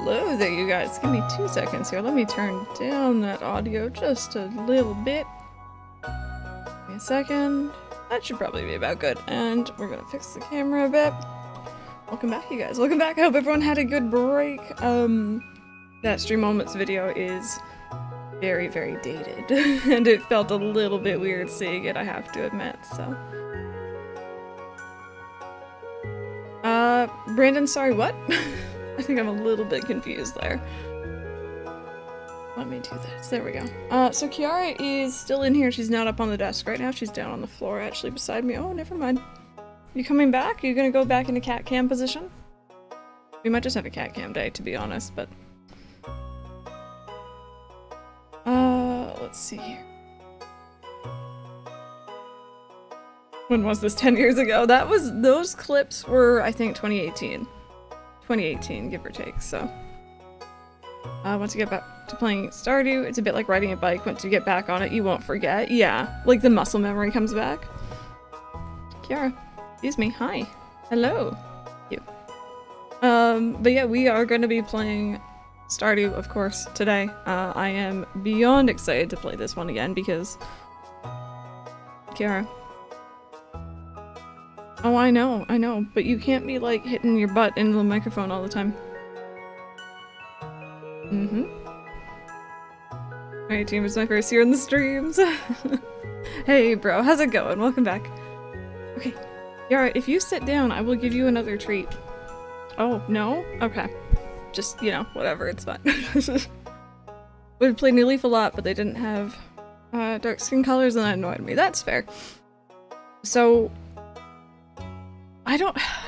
Hello there, you guys. Give me 2 seconds here. Let me turn down that audio just a little bit. Give me a second. That should probably be about good. And we're gonna fix the camera a bit. Welcome back, you guys. Welcome back. I hope everyone had a good break. That Stream Moments video is very, very dated. And it felt a little bit weird seeing it, I have to admit, so. Brandon, sorry, what? I think I'm a little bit confused there. Let me do this. There we go. So Kiara is still in here. She's not up on the desk right now. She's down on the floor, actually, beside me. Oh, never mind. You coming back? Are you gonna go back into cat cam position? We might just have a cat cam day, to be honest, but... let's see here. When was this? 10 years ago? Those clips were, I think, 2018. 2018, give or take, so. Once you get back to playing Stardew, it's a bit like riding a bike. Once you get back on it, you won't forget. Yeah, like the muscle memory comes back. Kiara, excuse me, hi. Hello. You. But yeah, we are going to be playing Stardew, of course, today. I am beyond excited to play this one again because... Kiara. Oh, I know, but you can't be, like, hitting your butt into the microphone all the time. Alright, team, it's my first year in the streams. Hey, bro, how's it going? Welcome back. Okay, Yara, if you sit down, I will give you another treat. Oh, no? Okay. Just, you know, whatever, it's fine. We've played New Leaf a lot, but they didn't have dark skin colors, and that annoyed me. That's fair. So...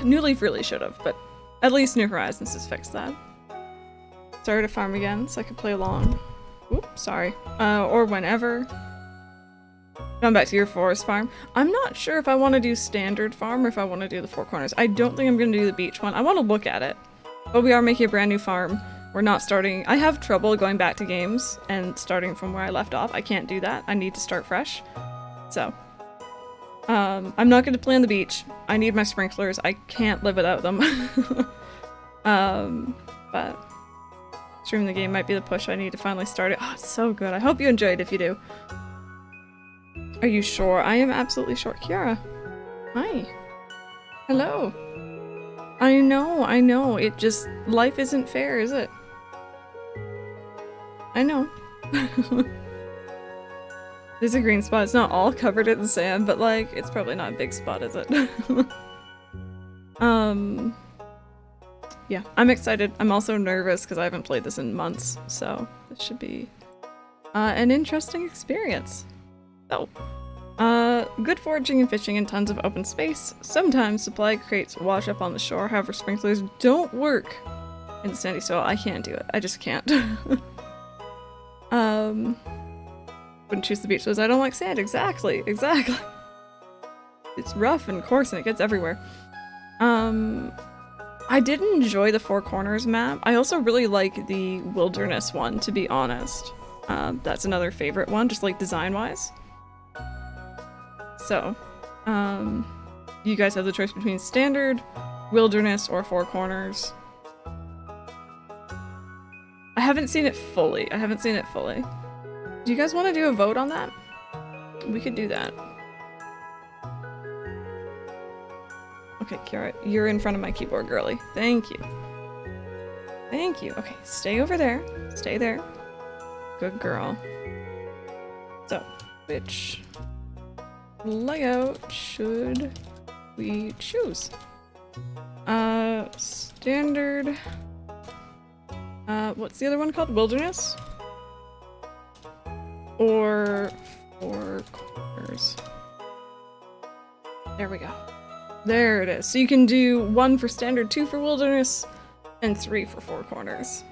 New Leaf really should have, but at least New Horizons has fixed that. Started to farm again, so I could play along. Oops, sorry. Or whenever. Going back to your forest farm. I'm not sure if I want to do standard farm or if I want to do the Four Corners. I don't think I'm going to do the beach one. I want to look at it. But we are making a brand new farm. We're not starting... I have trouble going back to games and starting from where I left off. I can't do that. I need to start fresh. So... I'm not going to play on the beach. I need my sprinklers. I can't live without them. But streaming the game might be the push I need to finally start it. Oh, it's so good. I hope you enjoyed if you do. Are you sure? I am absolutely sure. Kiara. Hi. Hello. I know. It just... Life isn't fair, is it? I know. There's a green spot. It's not all covered in sand, but like, it's probably not a big spot, is it? Yeah, I'm excited. I'm also nervous because I haven't played this in months, so this should be an interesting experience. So, good foraging and fishing and tons of open space. Sometimes supply crates wash up on the shore, however sprinklers don't work in sandy soil. I can't do it. I just can't. Wouldn't choose the beach because I don't like sand. Exactly. It's rough and coarse and it gets everywhere. I did enjoy the Four Corners map. I also really like the wilderness one, to be honest. That's another favorite one, just like design-wise. So, you guys have the choice between standard, wilderness, or Four Corners. I haven't seen it fully. Do you guys want to do a vote on that? We could do that. Okay, Kiara, you're in front of my keyboard, girly. Thank you. Thank you. Okay, stay over there. Stay there. Good girl. So, which layout should we choose? Standard... what's the other one called? Wilderness? Or Four Corners. There we go. There it is. So you can do 1 for standard, 2 for wilderness, and 3 for Four Corners.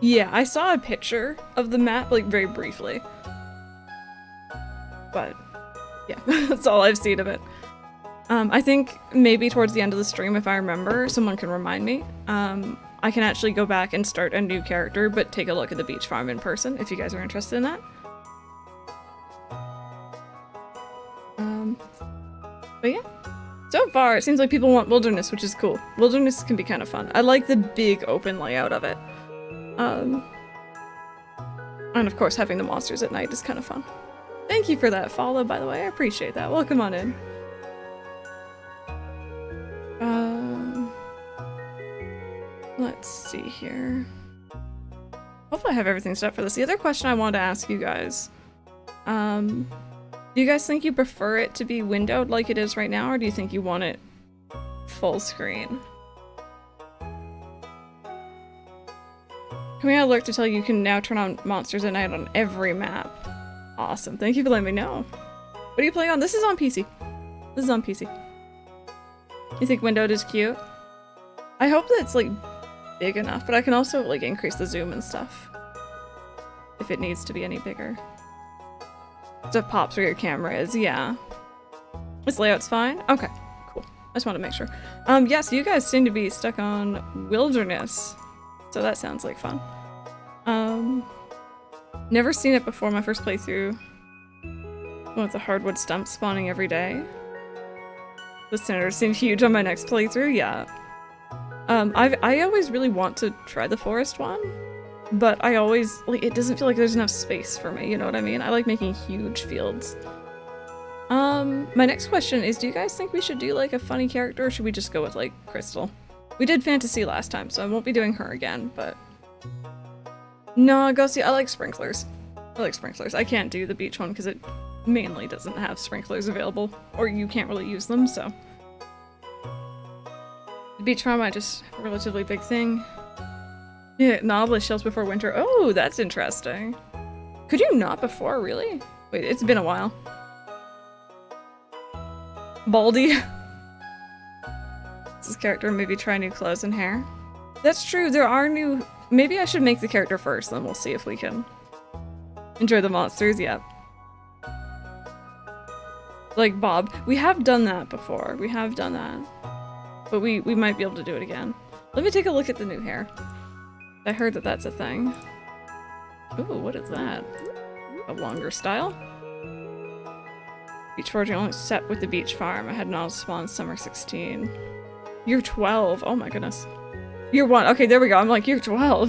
Yeah, I saw a picture of the map, like, very briefly. But, yeah, that's all I've seen of it. I think maybe towards the end of the stream, if I remember, someone can remind me. I can actually go back and start a new character, but take a look at the beach farm in person, if you guys are interested in that. But yeah. So far, it seems like people want wilderness, which is cool. Wilderness can be kind of fun. I like the big open layout of it. And of course, having the monsters at night is kind of fun. Thank you for that follow, by the way. I appreciate that. Welcome on in. Let's see here. Hopefully I have everything set up for this. The other question I wanted to ask you guys. Do you guys think you prefer it to be windowed like it is right now, or do you think you want it full screen? Coming out alert to tell you can now turn on monsters at night on every map. Awesome. Thank you for letting me know. What are you playing on? This is on PC. This is on PC. You think windowed is cute? I hope that it's like big enough, but I can also like increase the zoom and stuff if it needs to be any bigger. So it pops where your camera is, yeah. This layout's fine? Okay, cool. I just want to make sure. Yeah, so you guys seem to be stuck on wilderness. So that sounds like fun. Never seen it before, my first playthrough. With the hardwood stump spawning every day. The standards seem huge on my next playthrough, yeah. I always really want to try the forest one, but I always, like, it doesn't feel like there's enough space for me, you know what I mean? I like making huge fields. My next question is, do you guys think we should do, like, a funny character, or should we just go with, like, Crystal? We did Fantasy last time, so I won't be doing her again, but... No, Ghosty, I like sprinklers. I like sprinklers. I can't do the beach one because it mainly doesn't have sprinklers available, or you can't really use them, so... The beach farm, I just have a relatively big thing. Yeah, novelist shells before winter. Oh, that's interesting. Could you not before, really? Wait, it's been a while. Baldy. This character, maybe try new clothes and hair. That's true, there are new... Maybe I should make the character first, then we'll see if we can enjoy the monsters, yeah. Like Bob. We have done that before. We have done that. But we might be able to do it again. Let me take a look at the new hair. I heard that that's a thing. Ooh, what is that? A longer style? Beach foraging only set with the beach farm. I had not spawned summer 16. You're 12. Oh my goodness. You're 1. Okay, there we go. I'm like, you're 12.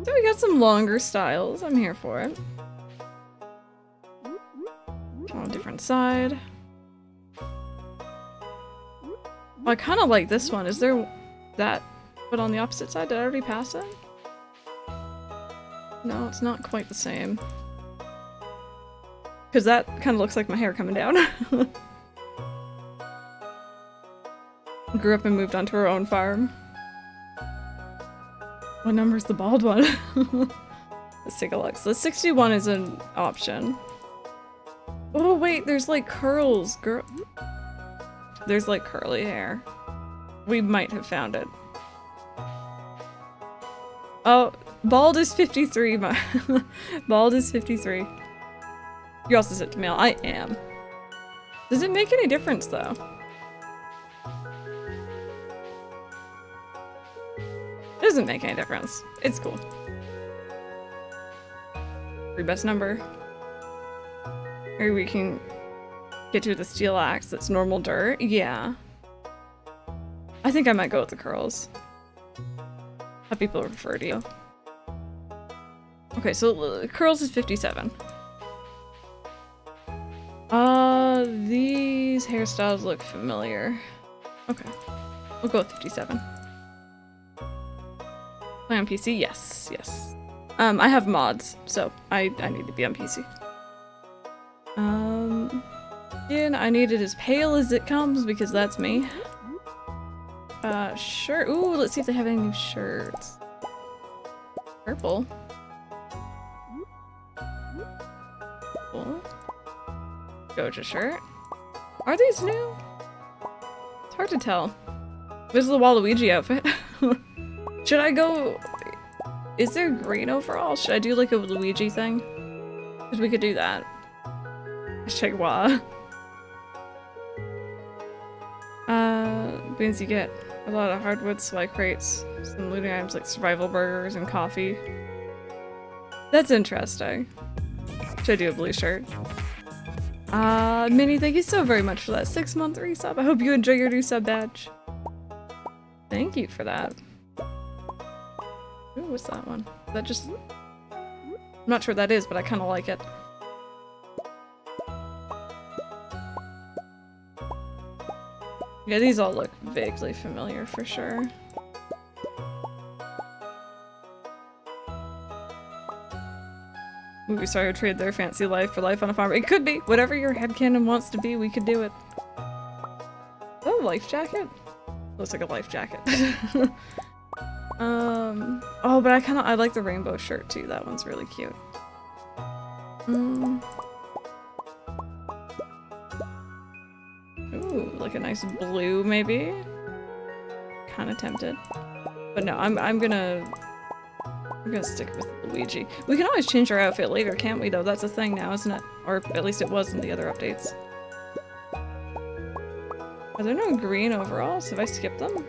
So we got some longer styles. I'm here for it. On a different side. I kind of like this one. Is there that, but on the opposite side? Did I already pass it? No, it's not quite the same. Because that kind of looks like my hair coming down. Grew up and moved onto her own farm. What number is the bald one? Let's take a look. So 61 is an option. Oh wait, there's like curls, girl. There's like curly hair. We might have found it. Oh, bald is 53. Bald is 53. You're also set to male. I am. Does it make any difference though? It doesn't make any difference. It's cool. Your best number. Maybe we can get to the steel axe that's normal dirt. Yeah. I think I might go with the curls. How people refer to you. Okay, so curls is 57. These hairstyles look familiar. Okay. We'll go with 57. Play on PC? Yes, yes. I have mods, so I need to be on PC. Again, I need it as pale as it comes because that's me. Shirt. Ooh, let's see if they have any new shirts. Purple. Cool. Goja shirt. Are these new? It's hard to tell. This is the Waluigi outfit. Should I go... Is there green overall? Should I do like a Luigi thing? Because we could do that. Hashtag wah. Means you get a lot of hardwood supply crates, some looting items like survival burgers and coffee. That's interesting. Should I do a blue shirt? Minnie, thank you so very much for that 6-month resub. I hope you enjoy your new sub badge. Thank you for that. Ooh, what's that one? Is that just... I'm not sure what that is, but I kind of like it. Yeah, these all look vaguely familiar for sure. Movie star who trade their fancy life for life on a farm. It could be! Whatever your headcanon wants to be, we could do it. Oh, life jacket? Looks like a life jacket. Oh, but I like the rainbow shirt too. That one's really cute. Ooh, like a nice blue maybe? Kinda tempted. But no, I'm gonna stick with Luigi. We can always change our outfit later, can't we though? That's a thing now, isn't it? Or at least it was in the other updates. Are there no green overalls? Have I skipped them?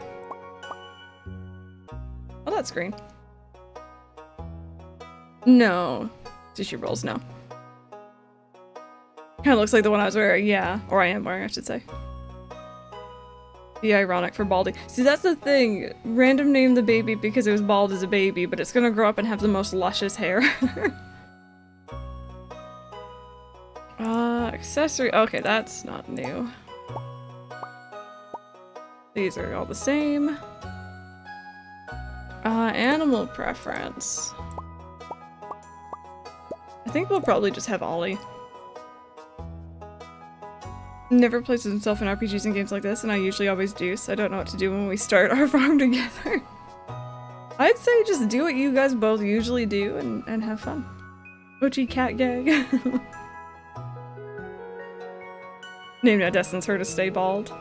Oh, that's green. No. Sushi rolls, no. Kinda looks like the one I was wearing, yeah. Or I am wearing, I should say. Be ironic for Baldy. See, that's the thing. Random named the baby because it was bald as a baby, but it's gonna grow up and have the most luscious hair. Accessory. Okay, that's not new. These are all the same. Animal preference. I think we'll probably just have Ollie. Never places himself in RPGs and games like this, and I usually always do, so I don't know what to do when we start our farm together. I'd say just do what you guys both usually do and have fun. Ochi cat gag. Named out destines her to stay bald.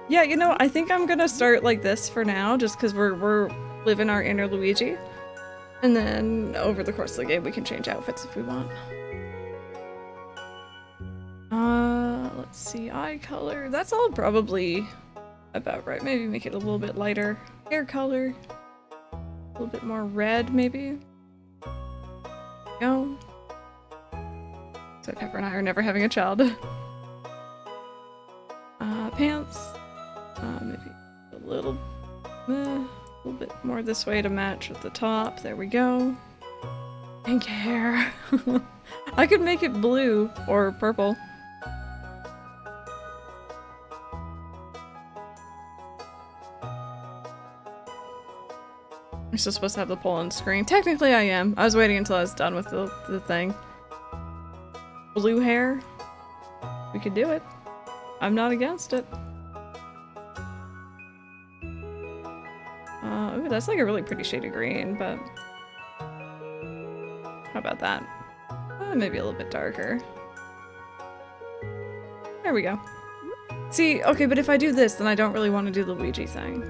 Yeah, you know, I think I'm gonna start like this for now, just because we're living our inner Luigi. And then over the course of the game we can change outfits if we want. Let's see, eye color. That's all probably about right. Maybe make it a little bit lighter. Hair color. A little bit more red, maybe. Go. So Pepper and I are never having a child. Pants. Maybe a little bit more this way to match with the top. There we go. Pink hair. I could make it blue or purple. I'm still supposed to have the poll on screen. Technically I am. I was waiting until I was done with the thing. Blue hair? We could do it. I'm not against it. Ooh, that's like a really pretty shade of green, but... How about that? Maybe a little bit darker. There we go. See, okay, but if I do this, then I don't really want to do the Luigi thing.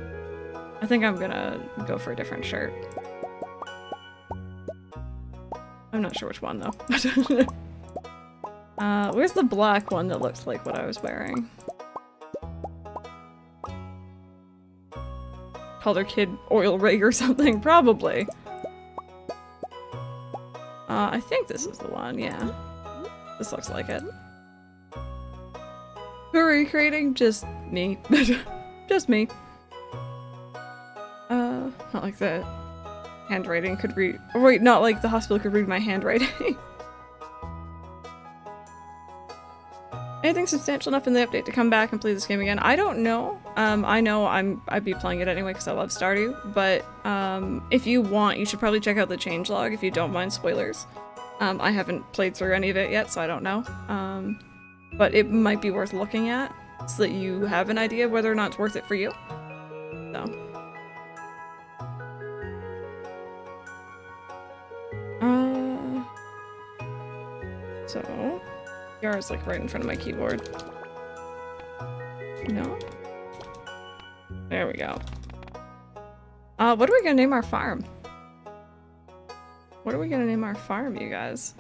I think I'm gonna go for a different shirt. I'm not sure which one, though. Where's the black one that looks like what I was wearing? Called her kid oil rig or something, probably. I think this is the one, yeah. This looks like it. Who are you creating? Just me. Just me. Not like the handwriting could read- oh, wait, not like the hospital could read my handwriting. Anything substantial enough in the update to come back and play this game again? I don't know. I know I'd be playing it anyway because I love Stardew, but if you want, you should probably check out the changelog if you don't mind spoilers. I haven't played through any of it yet, so I don't know. But it might be worth looking at so that you have an idea of whether or not it's worth it for you. So, Yara's like right in front of my keyboard. No? There we go. What are we gonna name our farm? What are we gonna name our farm, you guys?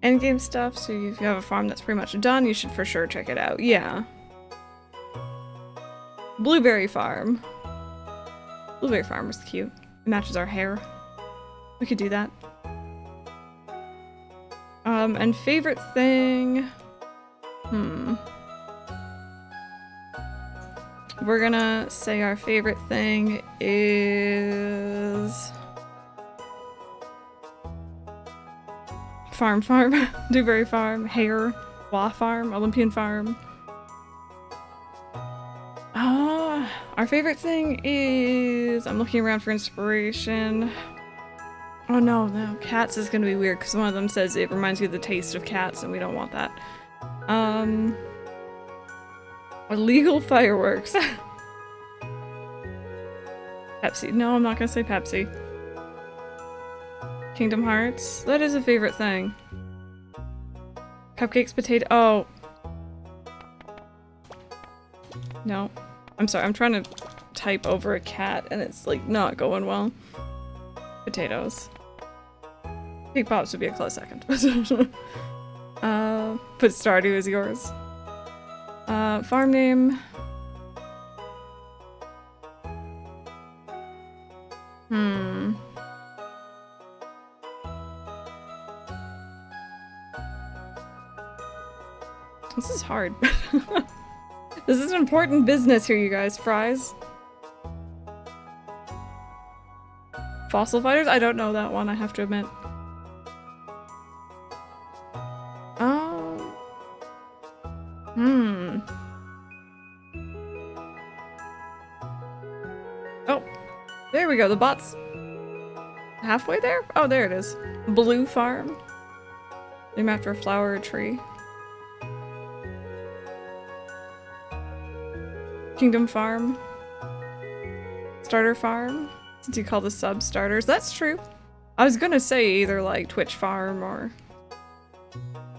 Endgame stuff, so if you have a farm that's pretty much done, you should for sure check it out. Yeah. Blueberry Farm. Blueberry farmer's cute. It matches our hair. We could do that. And favorite thing... We're gonna say our favorite thing is... Farm. Dewberry Farm. Hair. Wa Farm. Olympian Farm. Our favorite thing is... I'm looking around for inspiration. Oh no, cats is gonna be weird because one of them says it reminds you of the taste of cats and we don't want that. Illegal fireworks. Pepsi. No, I'm not gonna say Pepsi. Kingdom Hearts. That is a favorite thing. Cupcakes, potato. Oh. No. I'm sorry, I'm trying to type over a cat and it's like not going well. Potatoes. Cake Pops would be a close second. But Stardew is yours. Farm name. This is hard. This is an important business here, you guys. Fries. Fossil Fighters? I don't know that one, I have to admit. Oh, there we go. The bot's halfway there? Oh, there it is. Blue Farm. Named after a flower or tree. Kingdom Farm. Starter Farm. Since you call the sub starters. That's true. I was gonna say either like Twitch Farm or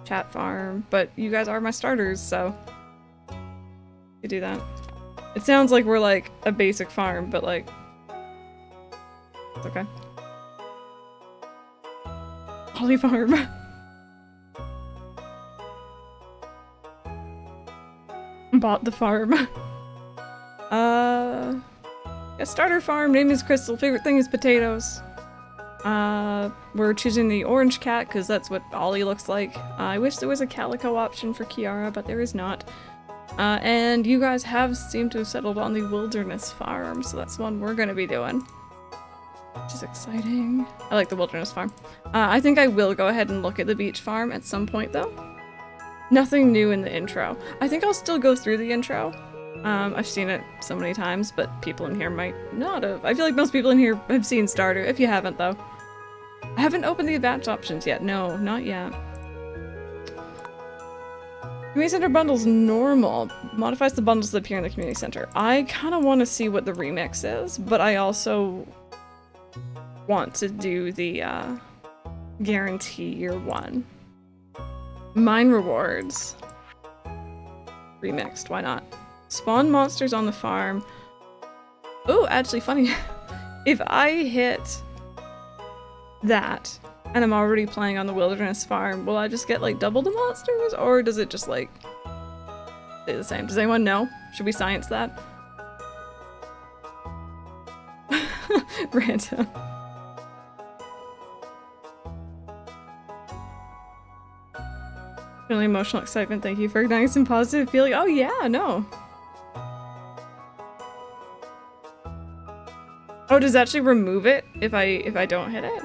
Chat Farm, but you guys are my starters, so you do that. It sounds like we're like a basic farm, but like it's okay. Holly Farm. Bought the farm. A starter farm, name is Crystal, favorite thing is potatoes. We're choosing the orange cat because that's what Ollie looks like. I wish there was a calico option for Kiara, but there is not. And you guys have seemed to have settled on the wilderness farm, so that's one we're gonna be doing. Which is exciting. I like the wilderness farm. I think I will go ahead and look at the beach farm at some point though. Nothing new in the intro. I think I'll still go through the intro. I've seen it so many times, but people in here might not have. I feel like most people in here have seen Stardew, if you haven't though. I haven't opened the advanced options yet. No, not yet. Community Center bundles normal. Modifies the bundles that appear in the Community Center. I kind of want to see what the remix is, but I also want to do the guarantee year one. Mine rewards. Remixed, why not? Spawn monsters on the farm. Oh, actually funny. If I hit that and I'm already playing on the wilderness farm, will I just get like double the monsters or does it just like stay the same? Does anyone know? Should we science that? Random. Really emotional excitement. Thank you for igniting some positive feeling. Oh yeah, no. Oh, does it actually remove it if I don't hit it?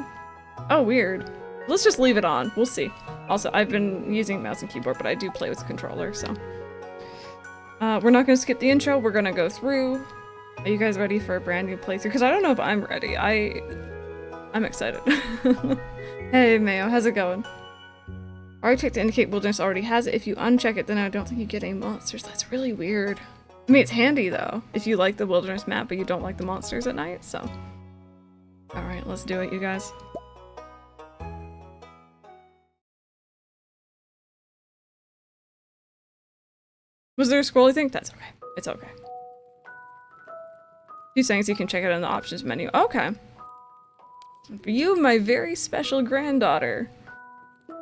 Oh, weird. Let's just leave it on. We'll see. Also, I've been using mouse and keyboard, but I do play with the controller, so. We're not gonna skip the intro. We're gonna go through. Are you guys ready for a brand new playthrough? Because I don't know if I'm ready. I'm excited. Hey, Mayo, how's it going? Already checked to indicate wilderness already has it. If you uncheck it, then I don't think you get any monsters. That's really weird. I mean, it's handy though, if you like the wilderness map, but you don't like the monsters at night, so. Alright, let's do it, you guys. Was there a scrolly thing? That's okay. It's okay. Few settings you can check out in the options menu. Okay. For you, my very special granddaughter.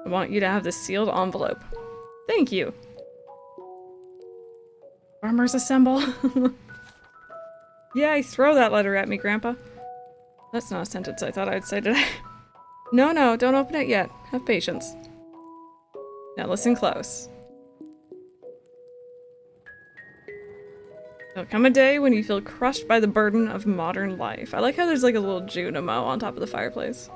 I want you to have this sealed envelope. Thank you. Farmers assemble. Yay, throw that letter at me, Grandpa. That's not a sentence I thought I'd say today. No, no, don't open it yet. Have patience. Now listen close. There'll come a day when you feel crushed by the burden of modern life. I like how there's like a little Junimo on top of the fireplace.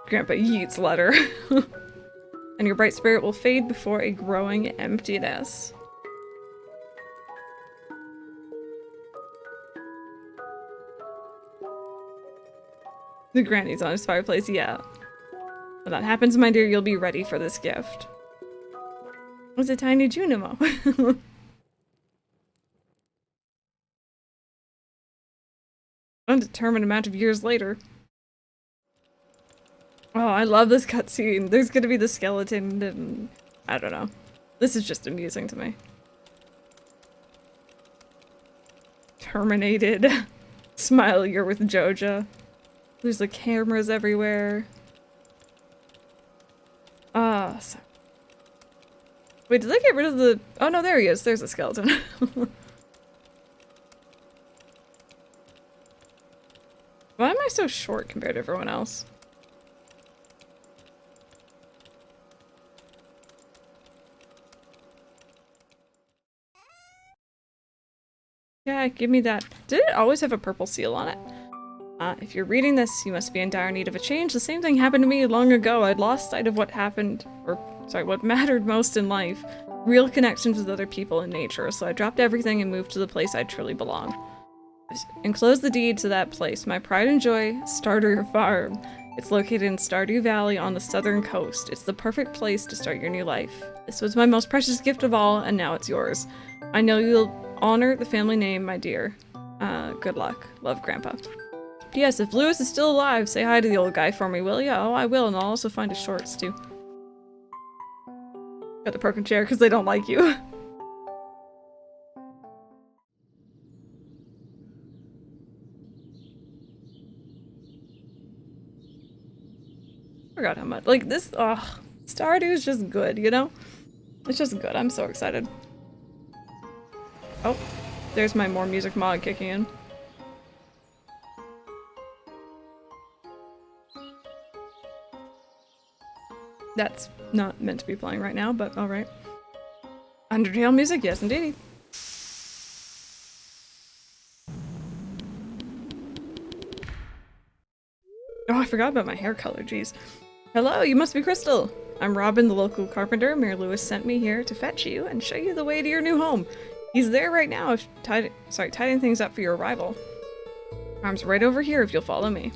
Grandpa Yeet's letter. And your bright spirit will fade before a growing emptiness. The granny's on his fireplace, yeah. When that happens, my dear, you'll be ready for this gift. It's a tiny Junimo. Undetermined amount of years later. Oh, I love this cutscene. There's gonna be the skeleton and... I don't know. This is just amusing to me. Terminated. Smile, you're with Joja. There's like cameras everywhere. Ah, so... Wait, did they get rid of the... Oh no, there he is. There's a skeleton. Why am I so short compared to everyone else? Yeah, give me that. Did it always have a purple seal on it? If you're reading this, you must be in dire need of a change. The same thing happened to me long ago. I'd lost sight of what happened, or sorry, what mattered most in life. Real connections with other people and nature, so I dropped everything and moved to the place I truly belong. Enclose the deed to that place. My pride and joy, Stardew Farm. It's located in Stardew Valley on the southern coast. It's the perfect place to start your new life. This was my most precious gift of all, and now it's yours. I know you'll honor the family name, my dear. Good luck. Love, Grandpa. P.S. If Lewis is still alive, say hi to the old guy for me, will ya? Oh, I will, and I'll also find his shorts, too. Got the broken chair because they don't like you. Forgot how much. Like, this, ugh. Stardew is just good, you know? It's just good. I'm so excited. Oh, there's my more music mod kicking in. That's not meant to be playing right now, but alright. Undertale music, yes indeed. Oh, I forgot about my hair color, jeez. Hello, you must be Crystal. I'm Robin, the local carpenter. Mayor Lewis sent me here to fetch you and show you the way to your new home. He's there right now, tidying things up for your arrival. Farm's right over here if you'll follow me.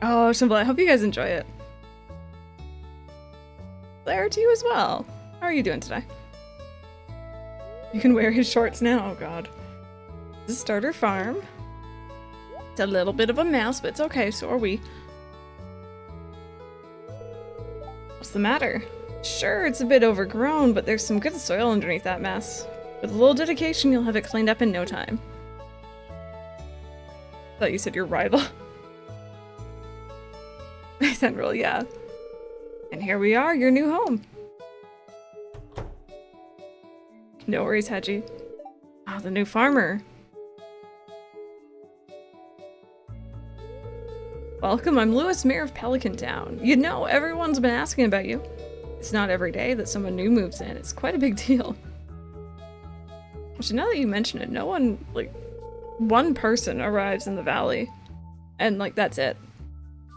Oh, Simple, I hope you guys enjoy it. Claire, to you as well. How are you doing today? You can wear his shorts now, oh god. This is Stardew Farm. It's a little bit of a mess, but it's okay, so are we. What's the matter? Sure, it's a bit overgrown, but there's some good soil underneath that mess. With a little dedication, you'll have it cleaned up in no time. I thought you said your rival. Central, yeah. And here we are, your new home. No worries, Hedgie. Oh, the new farmer. Welcome, I'm Lewis, Mayor of Pelican Town. You know, everyone's been asking about you. It's not every day that someone new moves in. It's quite a big deal. Actually, now that you mention it, no one, like, one person arrives in the valley. And, like, that's it.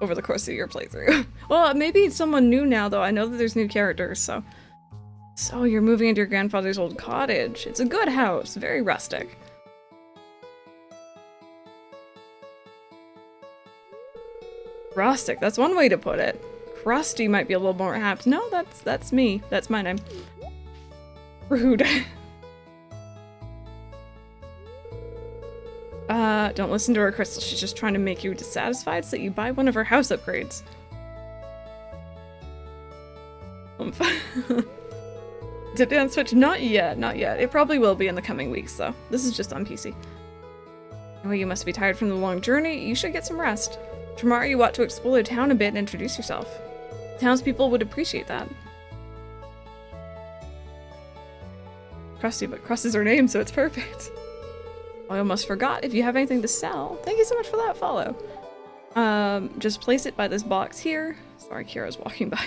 Over the course of your playthrough. Well, maybe someone new now, though. I know that there's new characters, so... So, you're moving into your grandfather's old cottage. It's a good house. Very rustic. Rustic, that's one way to put it. Crusty might be a little more apt. No, that's me. That's my name. Rude. Don't listen to her, Crystal. She's just trying to make you dissatisfied so that you buy one of her house upgrades. Did it on Switch? Not yet, not yet. It probably will be in the coming weeks, though. This is just on PC. Anyway, you must be tired from the long journey. You should get some rest. Tomorrow you ought to explore the town a bit and introduce yourself. Townspeople would appreciate that. Krusty, but Krusty's her name, so it's perfect. I almost forgot. If you have anything to sell, thank you so much for that follow. Just place it by this box here. Sorry, Kira's walking by.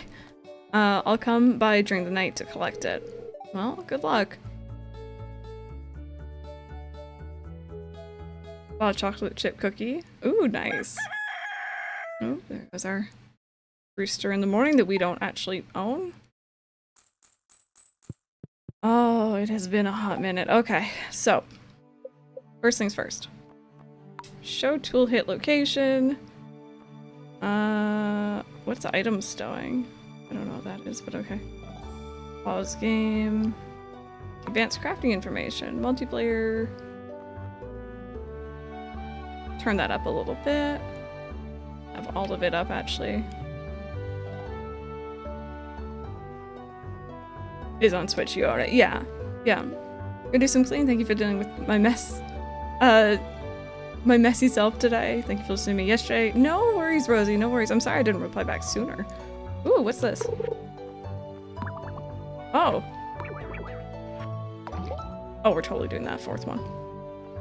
I'll come by during the night to collect it. Well, good luck. Oh, chocolate chip cookie. Ooh, nice. Oh, there goes our rooster in the morning that we don't actually own. Oh, it has been a hot minute. Okay, so first things first. Show tool hit location. What's item stowing? I don't know what that is, but okay. Pause game. Advanced crafting information. Multiplayer. Turn that up a little bit. Have all of it up, actually. Is on Switch, you own it. Yeah. Yeah. Gonna do some cleaning. Thank you for dealing with my mess. My messy self today. Thank you for listening to me yesterday. No worries, Rosie. No worries. I'm sorry I didn't reply back sooner. Ooh, what's this? Oh. Oh, we're totally doing that fourth one.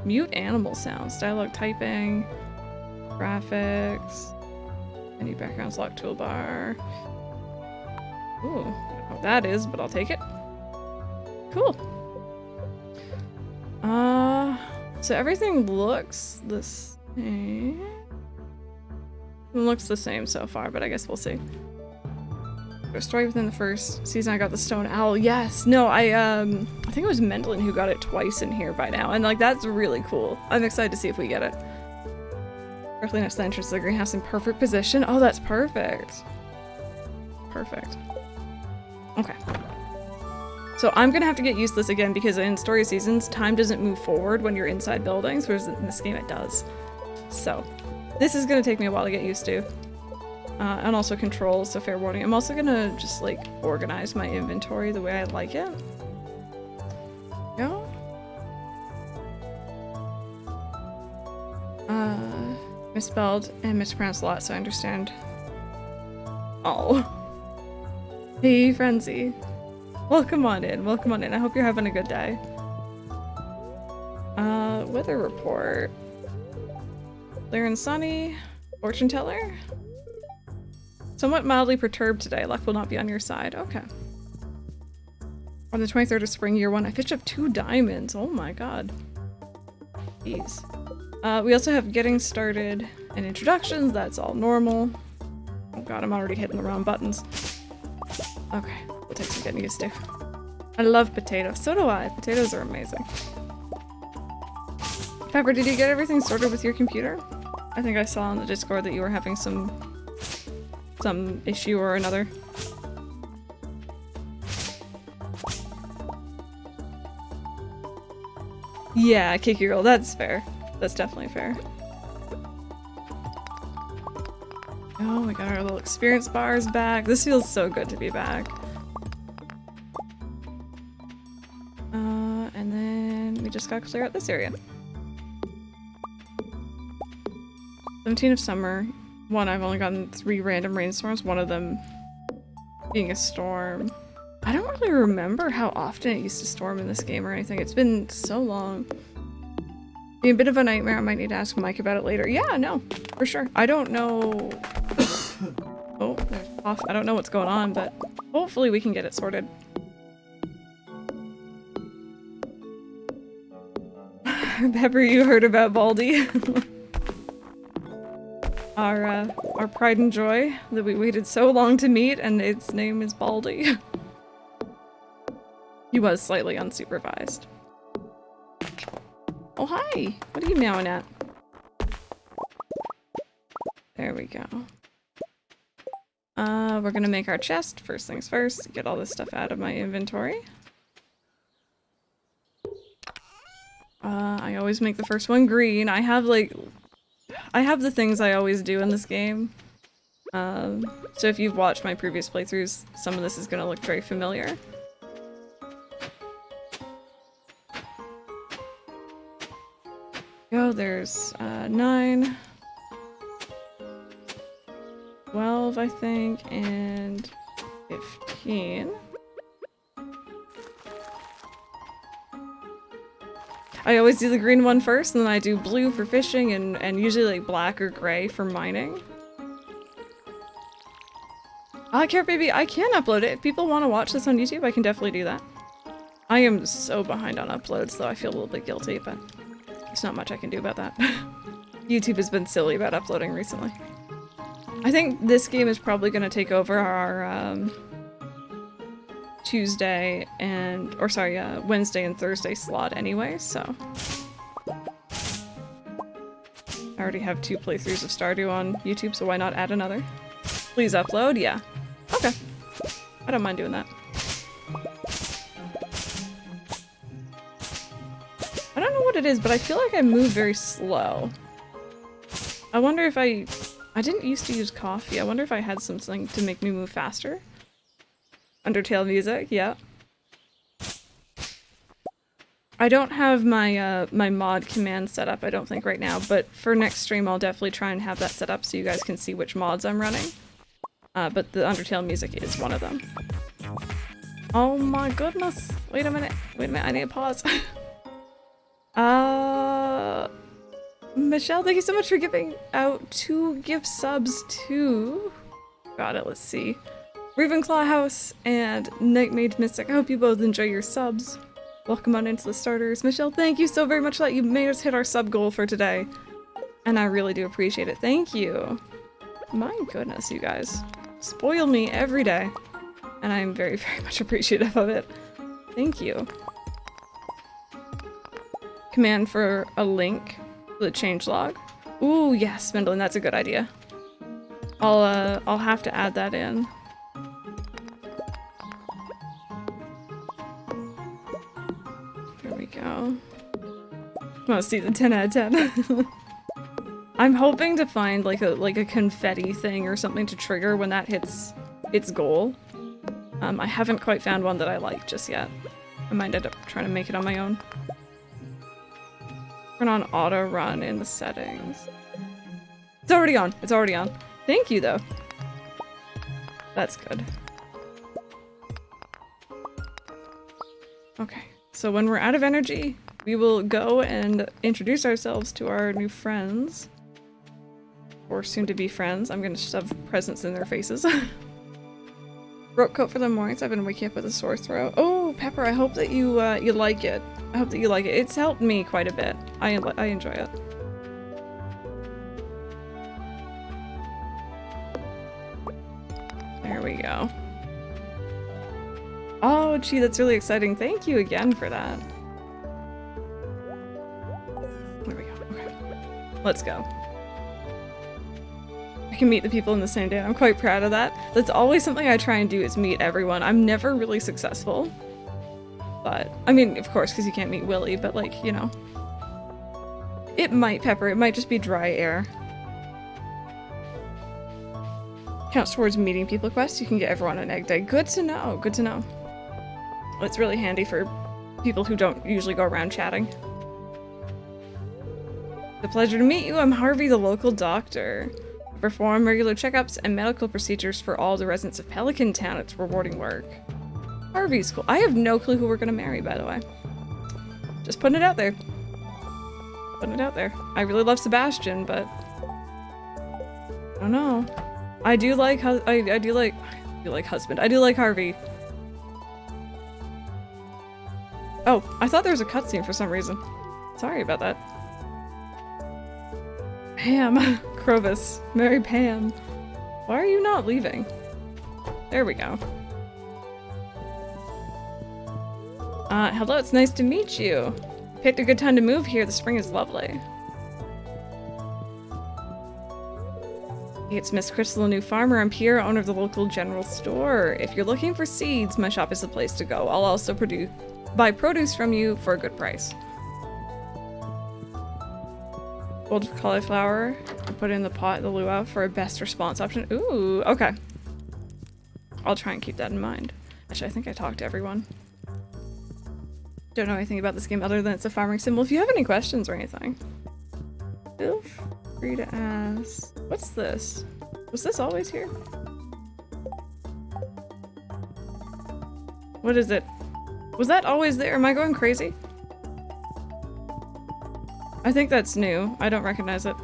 Mute animal sounds. Dialogue typing. Graphics. Any backgrounds lock toolbar. Ooh. I don't know what that is, but I'll take it. Cool. So everything looks the same. It looks the same so far, but I guess we'll see. A story within the first season. I got the stone owl. Yes. No, I think it was Mendelin who got it twice in here by now, and like that's really cool. I'm excited to see if we get it. Directly next to the entrance to the greenhouse in perfect position. Oh, that's perfect. Perfect. Okay. So I'm gonna have to get used to this again because in story seasons, time doesn't move forward when you're inside buildings, whereas in this game it does. So this is gonna take me a while to get used to. And also controls, so fair warning. I'm also gonna just like organize my inventory the way I like it. Go. Misspelled and mispronounced a lot, so I understand. Oh. Hey, Frenzy. Welcome on in, welcome on in. I hope you're having a good day. Weather report. Clear and sunny. Fortune teller. Somewhat mildly perturbed today. Luck will not be on your side. Okay. On the 23rd of spring, year 1, I fished up 2 diamonds. Oh my god. Jeez. We also have getting started and introductions. That's all normal. Oh god, I'm already hitting the wrong buttons. Okay. We'll take some getting used to. I love potatoes. So do I. Potatoes are amazing. Pepper, did you get everything sorted with your computer? I think I saw on the Discord that you were having some issue or another. Yeah, kick your girl. That's fair. That's definitely fair. Oh, we got our little experience bars back. This feels so good to be back. And then we just gotta clear out this area. 17 of summer. One, I've only gotten 3 random rainstorms, one of them being a storm. I don't really remember how often it used to storm in this game or anything. It's been so long. Being a bit of a nightmare. I might need to ask Mike about it later. Yeah, no, for sure. I don't know. Oh, there's off. I don't know what's going on, but hopefully we can get it sorted. Pepper, you heard about Baldy? Our pride and joy that we waited so long to meet, and its name is Baldy. He was slightly unsupervised. Oh, hi! What are you meowing at? There we go. We're gonna make our chest, first things first, get all this stuff out of my inventory. I always make the first one green. I have the things I always do in this game. So if you've watched my previous playthroughs, some of this is gonna look very familiar. Go, there's 9, 12, I think, and 15. I always do the green one first, and then I do blue for fishing, and usually like black or gray for mining. I care, baby. I can upload it. If people want to watch this on YouTube, I can definitely do that. I am so behind on uploads, though I feel a little bit guilty, but there's not much I can do about that. YouTube has been silly about uploading recently. I think this game is probably going to take over our Tuesday and, or sorry, Wednesday and Thursday slot anyway, so. I already have 2 playthroughs of Stardew on YouTube, so why not add another? Please upload, yeah. Okay. I don't mind doing that. I don't know what it is, but I feel like I move very slow. I wonder if I didn't used to use coffee. I wonder if I had something to make me move faster. Undertale music, yeah. I don't have my my mod command set up, I don't think, right now, but for next stream I'll definitely try and have that set up so you guys can see which mods I'm running. But the Undertale music is one of them. Oh my goodness! Wait a minute, I need to pause. Michelle, thank you so much for giving out 2 gift subs to... Got it, let's see. Ravenclaw House and Nightmage Mystic. I hope you both enjoy your subs. Welcome on into the starters. Michelle, thank you so very much for that. You made us hit our sub goal for today. And I really do appreciate it. Thank you. My goodness, you guys. Spoil me every day. And I'm very, very much appreciative of it. Thank you. Command for a link to the changelog. Ooh, yes, Mendlin, that's a good idea. I'll have to add that in. Here we go. I want to see the 10 out of 10. I'm hoping to find like a confetti thing or something to trigger when that hits its goal. I haven't quite found one that I like just yet. I might end up trying to make it on my own. Turn on auto run in the settings. It's already on. It's already on. Thank you, though. That's good. Okay, so when we're out of energy, we will go and introduce ourselves to our new friends. Or soon-to-be friends. I'm gonna shove presents in their faces. Throat coat for the mornings. I've been waking up with a sore throat. Oh, Pepper, I hope that you you like it. I hope that you like it. It's helped me quite a bit. I enjoy it. There we go. Oh, gee, that's really exciting. Thank you again for that. There we go. Okay. Let's go. I can meet the people in the same day. I'm quite proud of that. That's always something I try and do, is meet everyone. I'm never really successful. But, I mean, of course, because you can't meet Willy, but like, you know. It might, Pepper. It might just be dry air. Counts towards meeting people quest. You can get everyone an egg day. Good to know. Good to know. It's really handy for people who don't usually go around chatting. It's a pleasure to meet you. I'm Harvey, the local doctor. I perform regular checkups and medical procedures for all the residents of Pelican Town. It's rewarding work. Harvey's cool. I have no clue who we're gonna marry, by the way. Just putting it out there. Putting it out there. I really love Sebastian, but I don't know. I do like husband. I do like Harvey. Oh, I thought there was a cutscene for some reason. Sorry about that. Pam. Crovis. Marry Pam. Why are you not leaving? There we go. Hello, it's nice to meet you. Picked a good time to move here. The spring is lovely. It's Miss Crystal, a new farmer. I'm Pierre, owner of the local general store. If you're looking for seeds, my shop is the place to go. I'll also buy produce from you for a good price. Old cauliflower. I put it in the pot, the luau, for a best response option. Ooh, okay. I'll try and keep that in mind. Actually, I think I talked to everyone. Don't know anything about this game other than it's a farming sim. Well, if you have any questions or anything, feel free to ask. What's this? Was this always here? What is it? Was that always there? Am I going crazy? I think that's new. I don't recognize it.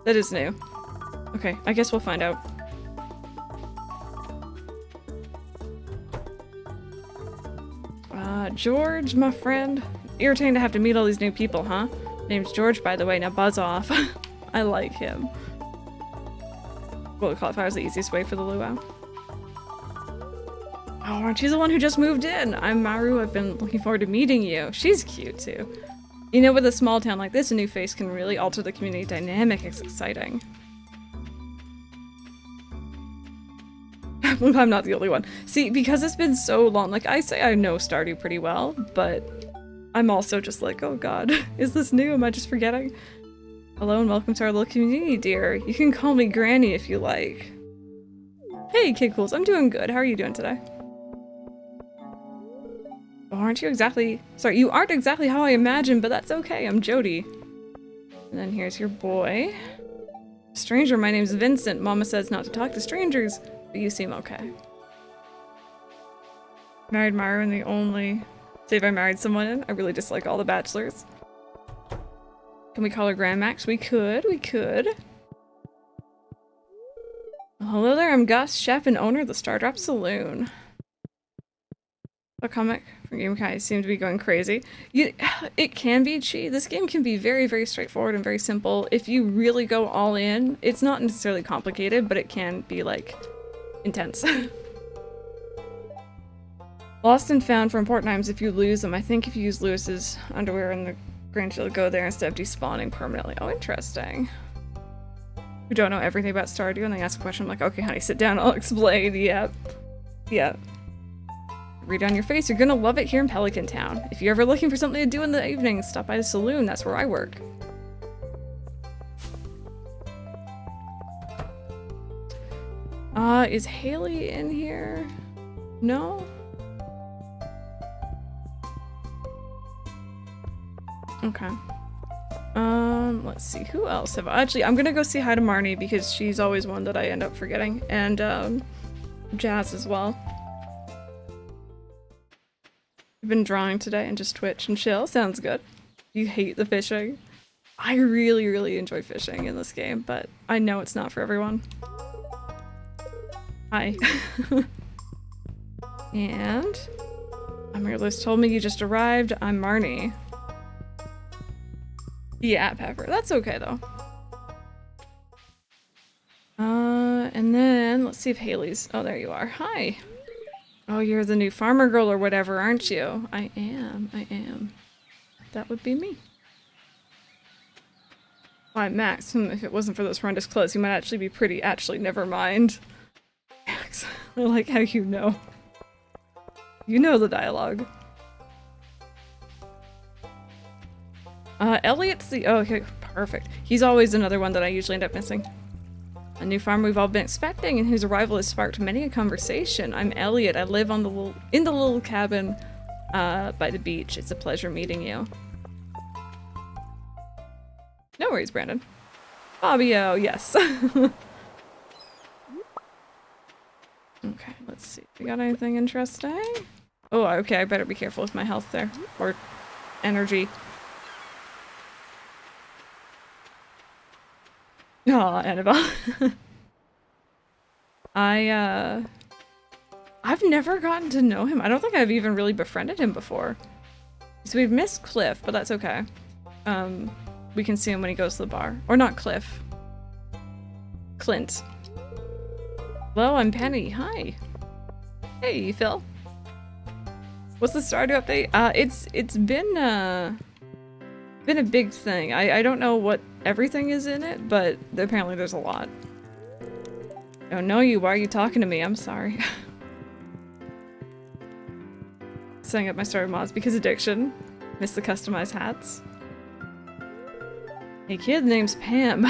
That is new. Okay, I guess we'll find out. George, my friend. Irritating to have to meet all these new people, huh? Name's George, by the way. Now buzz off. I like him. Bullet cauliflower is the easiest way for the luau. Oh, aren't you the one who just moved in? I'm Maru. I've been looking forward to meeting you. She's cute, too. You know, with a small town like this, a new face can really alter the community dynamic. It's exciting. I'm not the only one. See, because it's been so long, like, I say I know Stardew pretty well, but I'm also just like, oh god, is this new? Am I just forgetting? Hello and welcome to our little community, dear. You can call me Granny if you like. Hey, Kid Cools, I'm doing good. How are you doing today? Oh, aren't you exactly... Sorry, you aren't exactly how I imagined, but that's okay. I'm Jody. And then here's your boy. Stranger, my name's Vincent. Mama says not to talk to strangers. But you seem okay. Married Myra and the only save I married someone in. I really dislike all the bachelors. Can we call her Grandmax? We could. Well, hello there, I'm Gus, chef and owner of the Stardrop Saloon. A comic from GameKai seemed to be going crazy. It can be cheap. This game can be very, very straightforward and very simple. If you really go all in, it's not necessarily complicated, but it can be like intense. Lost and found for important items if you lose them. I think if you use Lewis's underwear in the Grand Shield, go there instead of despawning permanently. Oh, interesting. Who don't know everything about Stardew and they ask a question, I'm like, okay, honey, sit down, I'll explain. Yep. Read on your face, you're gonna love it here in Pelican Town. If you're ever looking for something to do in the evening, stop by the saloon, that's where I work. Is Haley in here? No? Okay. Let's see, who else have I? Actually, I'm gonna go say hi to Marnie because she's always one that I end up forgetting. And, Jazz as well. I've been drawing today and just Twitch and chill. Sounds good. You hate the fishing? I really, really enjoy fishing in this game, but I know it's not for everyone. Hi. And Amirlis told me you just arrived. I'm Marnie. Yeah, Pepper. That's okay though. And then let's see if Haley's. Oh, there you are. Hi. Oh, you're the new farmer girl or whatever, aren't you? I am. That would be me. Why, Max, if it wasn't for those horrendous clothes, you might actually be pretty. Actually, never mind. Max, I like how you know. You know the dialogue. Elliot's the- oh, okay, perfect. He's always another one that I usually end up missing. A new farmer we've all been expecting and whose arrival has sparked many a conversation. I'm Elliot. I live on in the little cabin by the beach. It's a pleasure meeting you. No worries, Brandon. Fabio, yes. Okay, let's see. We got anything interesting? Oh, okay, I better be careful with my health there. Or energy. Aw, Annabelle. I've never gotten to know him. I don't think I've even really befriended him before. So we've missed Cliff, but that's okay. We can see him when he goes to the bar. Or not Cliff. Clint. Hello, I'm Penny. Hi. Hey, Phil. What's the Stardew update? It's been a big thing. I don't know what everything is in it, but apparently there's a lot. I don't know you. Why are you talking to me? I'm sorry. Setting up my Stardew mods because addiction. Miss the customized hats. Hey kid, the name's Pam.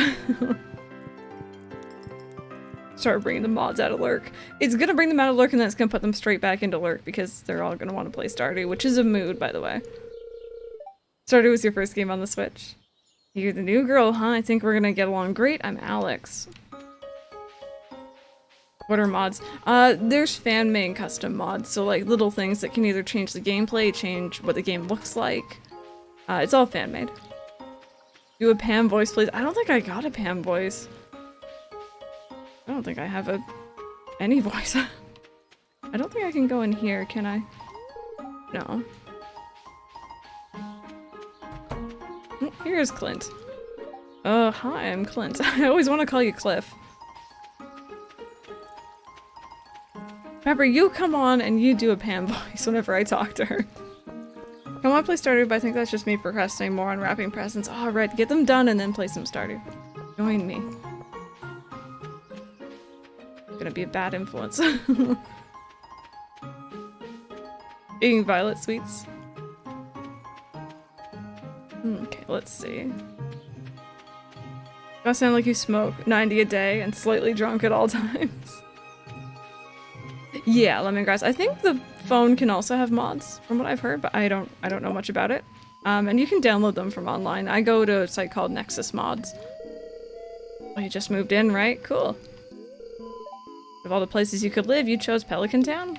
Start bringing the mods out of lurk. It's gonna bring them out of lurk and then it's gonna put them straight back into lurk because they're all gonna want to play Stardew, which is a mood, by the way. Stardew was your first game on the Switch. You're the new girl, huh? I think we're gonna get along great. I'm Alex. What are mods? There's fan-made and custom mods, so like little things that can either change the gameplay, change what the game looks like. It's all fan-made. Do a Pam voice, please. I don't think I got a Pam voice. I don't think I have any voice. I don't think I can go in here, can I? No. Oh, here's Clint. Hi, I'm Clint. I always want to call you Cliff. Pepper, you come on and you do a Pam voice whenever I talk to her. I want to play Stardew, but I think that's just me procrastinating more on wrapping presents. Oh, right, get them done and then play some Stardew. Join me. Gonna be a bad influence. Eating violet sweets. Okay, let's see. I sound like you smoke 90 a day and slightly drunk at all times. Yeah, lemongrass. I think the phone can also have mods, from what I've heard, but I don't know much about it. And you can download them from online. I go to a site called Nexus Mods. Oh, you just moved in, right? Cool. Of all the places you could live, you chose Pelican Town?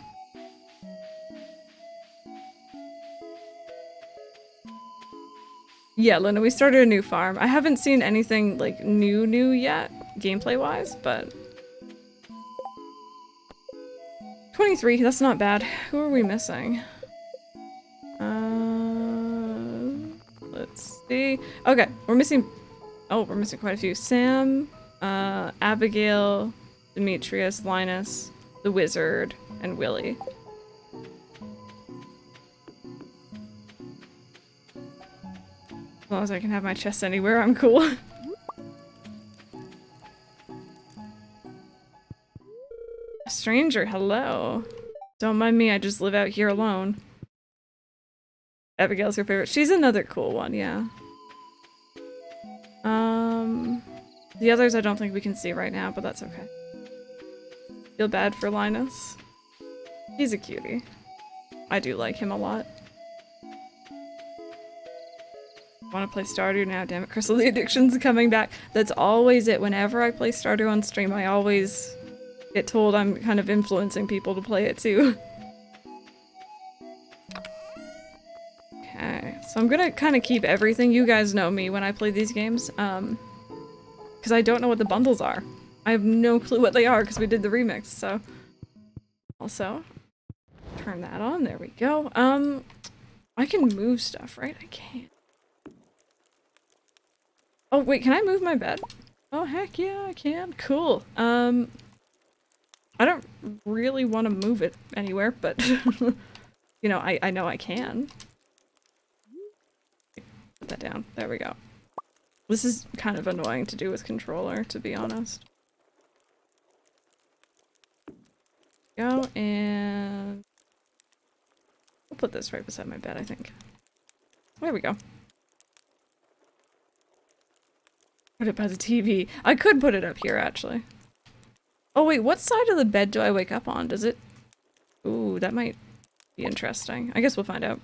Yeah, Linda, we started a new farm. I haven't seen anything, like, new yet, gameplay-wise, but... 23, that's not bad. Who are we missing? Let's see. Okay, we're missing... Oh, we're missing quite a few. Sam, Abigail, Demetrius, Linus, the Wizard, and Willie. As long as I can have my chest anywhere, I'm cool. A stranger, hello. Don't mind me, I just live out here alone. Abigail's your favorite. She's another cool one, yeah. The others I don't think we can see right now, but that's okay. Feel bad for Linus. He's a cutie. I do like him a lot. Want to play Stardew now, damn it, Crystal, the addiction's coming back. That's always it. Whenever I play Stardew on stream, I always get told I'm kind of influencing people to play it too. Okay, so I'm gonna kind of keep everything. You guys know me when I play these games, because I don't know what the bundles are. I have no clue what they are because we did the remix, so. Also, turn that on, there we go. I can move stuff, right? I can't. Oh wait, can I move my bed? Oh heck yeah, I can. Cool. I don't really want to move it anywhere, but you know, I know I can. Put that down. There we go. This is kind of annoying to do with controller, to be honest. Go, and I'll put this right beside my bed, I think. There we go. Put it by the TV. I could put it up here, actually. Oh wait, what side of the bed do I wake up on? Does it... Ooh, that might be interesting. I guess we'll find out.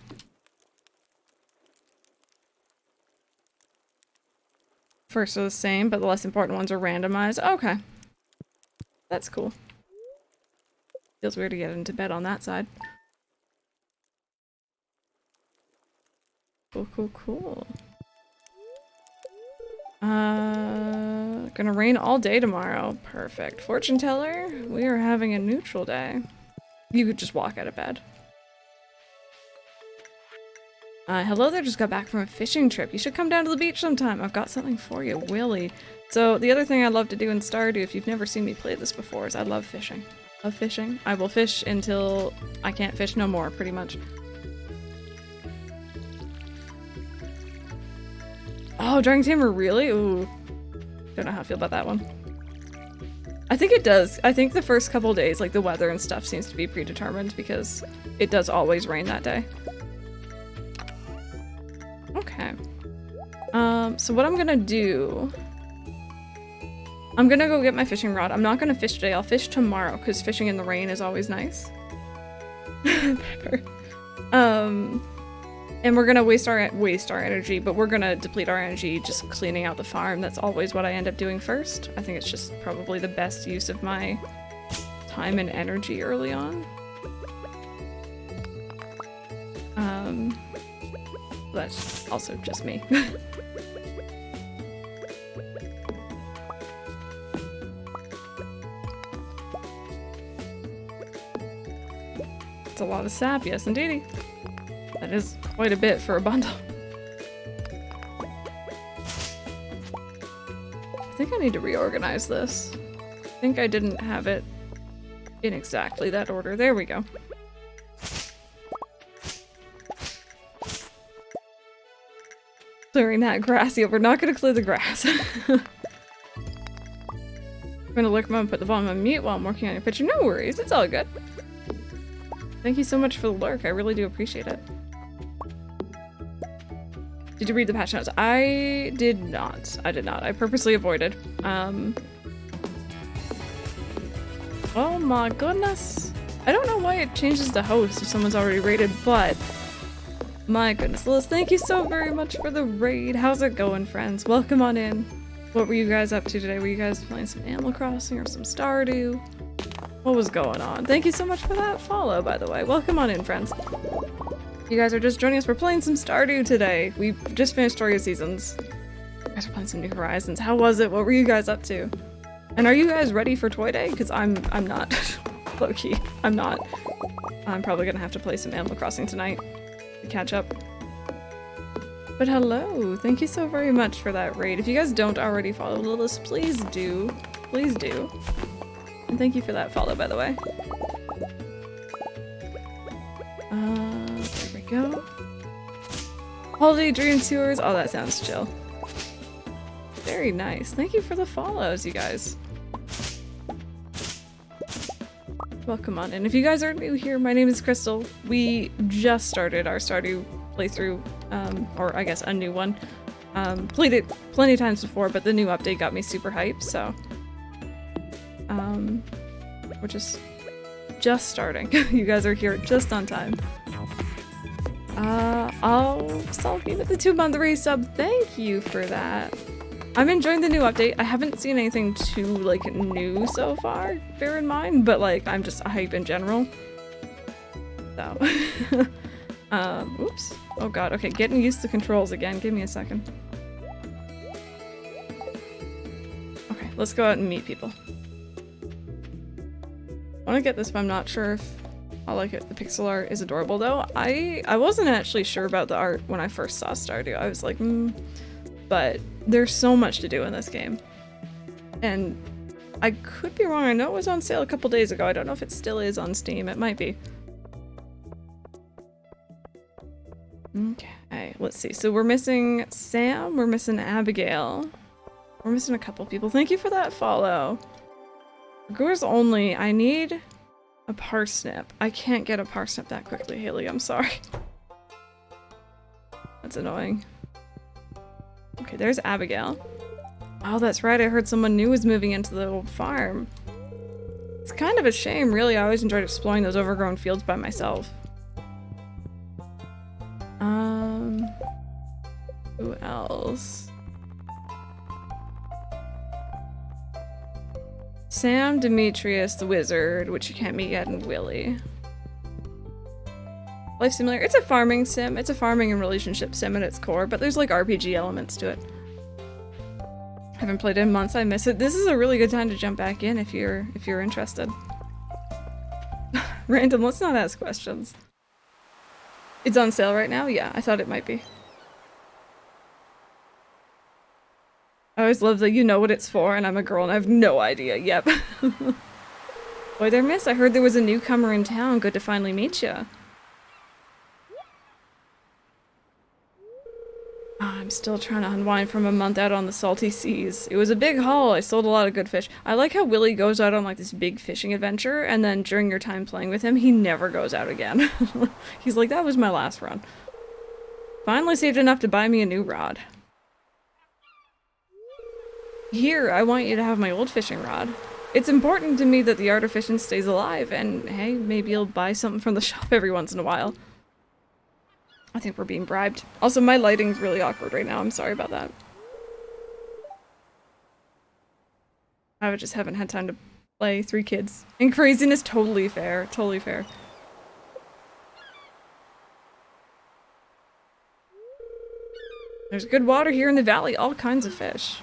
First are the same, but the less important ones are randomized. Okay. That's cool. Feels weird to get into bed on that side. Cool, cool, cool. Gonna rain all day tomorrow. Perfect. Fortune teller, we are having a neutral day. You could just walk out of bed. Hello there, just got back from a fishing trip. You should come down to the beach sometime. I've got something for you, Willie. So the other thing I love to do in Stardew, if you've never seen me play this before, is I love fishing. Love fishing. I will fish until I can't fish no more, pretty much. Oh, Dragon Tamer, really? Ooh. Don't know how I feel about that one. I think it does. I think the first couple days, like the weather and stuff seems to be predetermined because it does always rain that day. Okay. So what I'm gonna do... I'm gonna go get my fishing rod. I'm not gonna fish today. I'll fish tomorrow because fishing in the rain is always nice. Pepper. And we're gonna waste our energy, but we're gonna deplete our energy just cleaning out the farm. That's always what I end up doing first. I think it's just probably the best use of my time and energy early on. That's also just me. That's a lot of sap, yes indeedy. That is quite a bit for a bundle. I think I need to reorganize this. I think I didn't have it in exactly that order. There we go. Clearing that grass. Yeah, we're not gonna clear the grass. I'm gonna look mom and put the volume on mute while I'm working on your picture. No worries, it's all good. Thank you so much for the lurk. I really do appreciate it. Did you read the patch notes? I did not. I did not. I purposely avoided. Oh my goodness. I don't know why it changes the host if someone's already rated, but my goodness. Liz, thank you so very much for the raid. How's it going, friends? Welcome on in. What were you guys up to today? Were you guys playing some Animal Crossing or some Stardew? What was going on? Thank you so much for that follow, by the way. Welcome on in, friends. You guys are just joining us. We're playing some Stardew today. We just finished Story of Seasons. You guys are playing some New Horizons. How was it? What were you guys up to? And are you guys ready for Toy Day? Because I'm not. Low-key. I'm not. I'm probably gonna have to play some Animal Crossing tonight to catch up. But hello. Thank you so very much for that raid. If you guys don't already follow Lilith, please do. Please do. And thank you for that follow, by the way. There we go. Holiday Dream Tours. Oh, that sounds chill. Very nice. Thank you for the follows, you guys. Welcome on. And if you guys are new here, my name is Crystal. We just started our Stardew playthrough, or I guess a new one. Played it plenty of times before, but the new update got me super hyped, so we're just starting. You guys are here just on time. I'll Salky with the 2-month resub. Thank you for that. I'm enjoying the new update. I haven't seen anything too like new so far, bear in mind, but like I'm just hype in general. So oops. Oh god, okay, getting used to the controls again. Give me a second. Okay, let's go out and meet people. I want to get this, but I'm not sure if I like it. The pixel art is adorable though. I wasn't actually sure about the art when I first saw Stardew. I was like, but there's so much to do in this game. And I could be wrong. I know it was on sale a couple days ago. I don't know if it still is on Steam. It might be. Okay, let's see. So we're missing Sam. We're missing Abigail. We're missing a couple people. Thank you for that follow. Goose only. I need a parsnip. I can't get a parsnip that quickly, Haley. I'm sorry. That's annoying. Okay, there's Abigail. Oh, that's right. I heard someone new was moving into the old farm. It's kind of a shame, really. I always enjoyed exploring those overgrown fields by myself. Who else? Sam, Demetrius, the wizard, which you can't meet yet, and Willy. Life Simulator. It's a farming sim. It's a farming and relationship sim at its core, but there's like RPG elements to it. Haven't played it in months. I miss it. This is a really good time to jump back in if you're interested. Random. Let's not ask questions. It's on sale right now? Yeah, I thought it might be. I always love that you know what it's for, and I'm a girl and I have no idea. Yep. Boy, there, miss. I heard there was a newcomer in town. Good to finally meet you. I'm still trying to unwind from a month out on the salty seas. It was a big haul. I sold a lot of good fish. I like how Willy goes out on like this big fishing adventure, and then during your time playing with him, he never goes out again. He's like, that was my last run. Finally saved enough to buy me a new rod. Here, I want you to have my old fishing rod. It's important to me that the art of fishing stays alive, and hey, maybe you'll buy something from the shop every once in a while. I think we're being bribed. Also, my lighting's really awkward right now. I'm sorry about that. I just haven't had time to play 3 kids. And craziness, totally fair. Totally fair. There's good water here in the valley. All kinds of fish.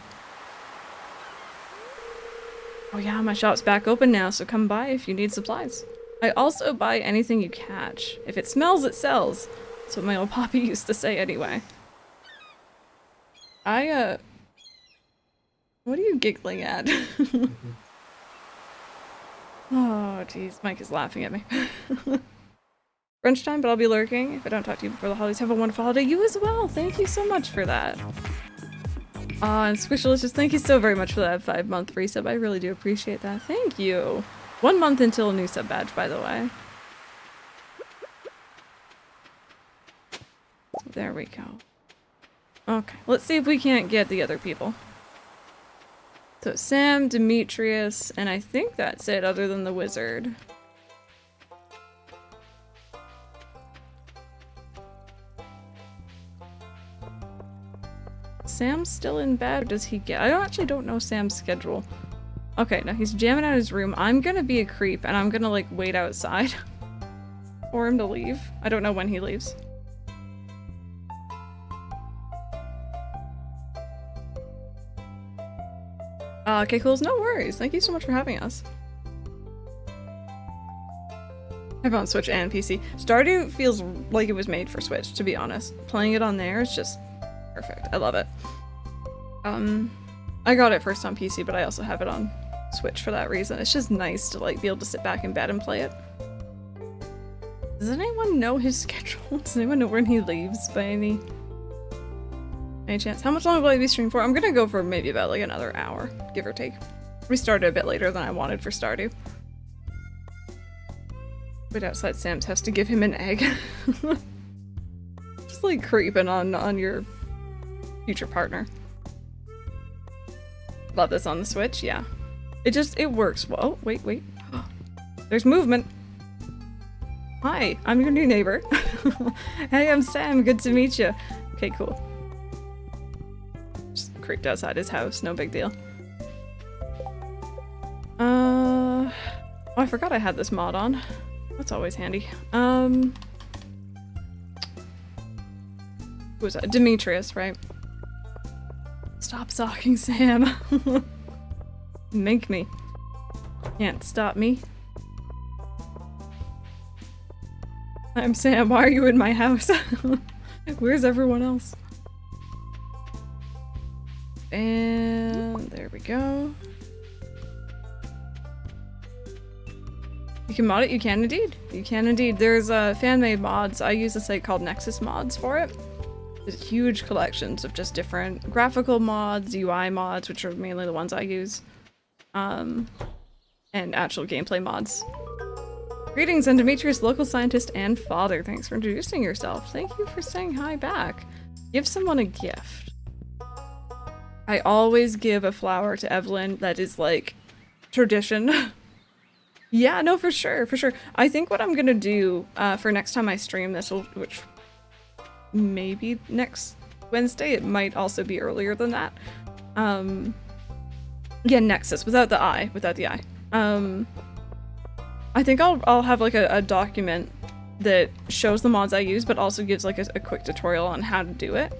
Oh yeah, my shop's back open now, so come by if you need supplies. I also buy anything you catch. If it smells, it sells. That's what my old poppy used to say anyway. What are you giggling at? Oh, jeez. Mike is laughing at me. French time, but I'll be lurking if I don't talk to you before the holidays. Have a wonderful holiday. You as well. Thank you so much for that. And Squishalicious, thank you so very much for that 5-month free sub. I really do appreciate that. Thank you. 1 month until a new sub badge, by the way. There we go. Okay, let's see if we can't get the other people. So Sam, Demetrius, and I think that's it other than the wizard. Sam's still in bed, or does he get— I actually don't know Sam's schedule. Okay, no, he's jamming out his room. I'm gonna be a creep and I'm gonna like wait outside for him to leave. I don't know when he leaves. Okay, cool. No worries. Thank you so much for having us. I've on Switch and PC. Stardew feels like it was made for Switch, to be honest. Playing it on there is just perfect. I love it. I got it first on PC, but I also have it on Switch for that reason. It's just nice to like be able to sit back in bed and play it. Does anyone know his schedule? Does anyone know when he leaves by any chance? How much longer will I be streaming for? I'm gonna go for maybe about like another hour, give or take. We started a bit later than I wanted for Stardew. Wait outside Sam's house to give him an egg. Just like creeping on your future partner. Love this on the Switch, yeah. It works well. Oh, wait. There's movement. Hi, I'm your new neighbor. Hey, I'm Sam, good to meet you. Okay, cool. Just creeped outside his house, no big deal. Oh, I forgot I had this mod on. That's always handy. Who was that? Demetrius, right? Stop stalking Sam. Make me. Can't stop me. I'm Sam, why are you in my house? Where's everyone else? And there we go. You can mod it? You can indeed. You can indeed. There's fan-made mods. I use a site called Nexus Mods for it. There's huge collections of just different graphical mods, UI mods, which are mainly the ones I use, and actual gameplay mods. Greetings, I'm Demetrius, local scientist and father. Thanks for introducing yourself. Thank you for saying hi back. Give someone a gift. I always give a flower to Evelyn. That is like tradition. Yeah, no, for sure, for sure. I think what I'm gonna do for next time I stream this, which maybe next Wednesday, it might also be earlier than that. Yeah, Nexus, without the I. I think I'll have like a document that shows the mods I use, but also gives like a quick tutorial on how to do it.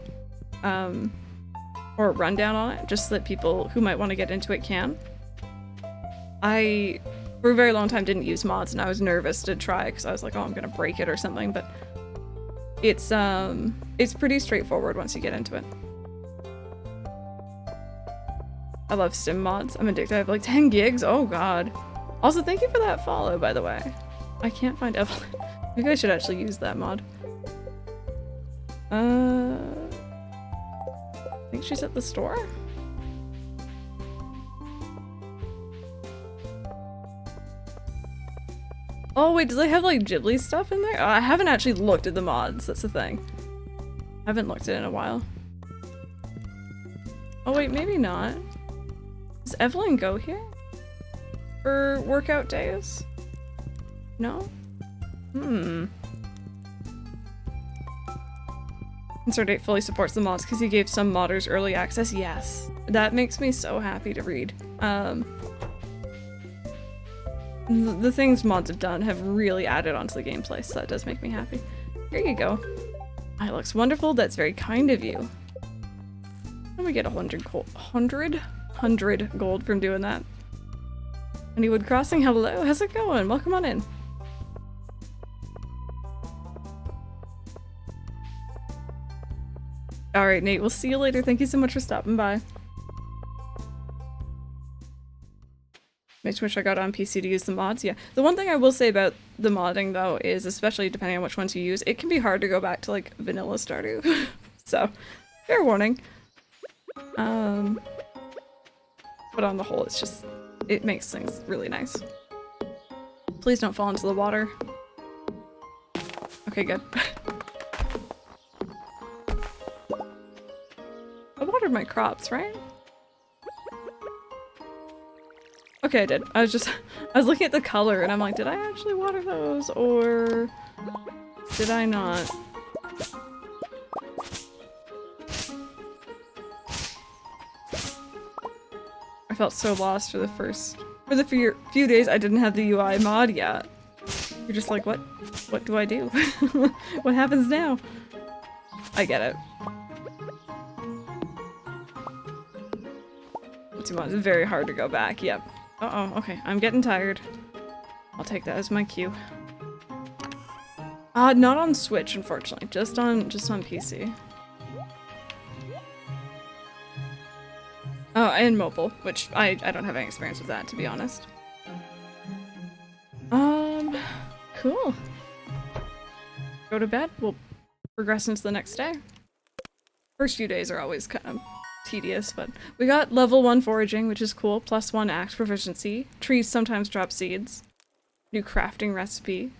Or a rundown on it, just so that people who might want to get into it can. I, for a very long time, didn't use mods, and I was nervous to try because I was like, oh, I'm gonna break it or something, but it's pretty straightforward once you get into it. I love sim mods. I'm addicted. I have like 10 gigs. Oh god. Also, thank you for that follow, by the way. I can't find Evelyn. Maybe I should actually use that mod. I think she's at the store? Oh wait, do they have like Ghibli stuff in there? Oh, I haven't actually looked at the mods, that's the thing. I haven't looked at it in a while. Oh wait, maybe not. Does Evelyn go here? For workout days? No? Insert date fully supports the mods because he gave some modders early access. Yes. That makes me so happy to read. The things mods have done have really added onto the gameplay, so that does make me happy. Here you go. It looks wonderful. That's very kind of you. Let me get 100 gold. 100 gold from doing that. Honeywood Crossing, hello. How's it going? Welcome on in. Alright, Nate, we'll see you later. Thank you so much for stopping by. Makes me wish I got on PC to use the mods. Yeah. The one thing I will say about the modding, though, is especially depending on which ones you use, it can be hard to go back to, like, vanilla Stardew. So, fair warning. But on the whole, it's just, it makes things really nice. Please don't fall into the water. Okay, good. I watered my crops, right? Okay, I did. I was looking at the color and I'm like, did I actually water those or did I not? I felt so lost for the few days I didn't have the UI mod yet. You're just like, what do I do? What happens now? I get it. It's very hard to go back, yep. Uh-oh, okay, I'm getting tired. I'll take that as my cue. Not on Switch, unfortunately. Just on PC. Oh, and mobile, which I don't have any experience with that, to be honest. Cool. Go to bed, we'll progress into the next day. First few days are always kind of tedious, but we got level 1 foraging, which is cool, +1 axe proficiency. Trees sometimes drop seeds. New crafting recipe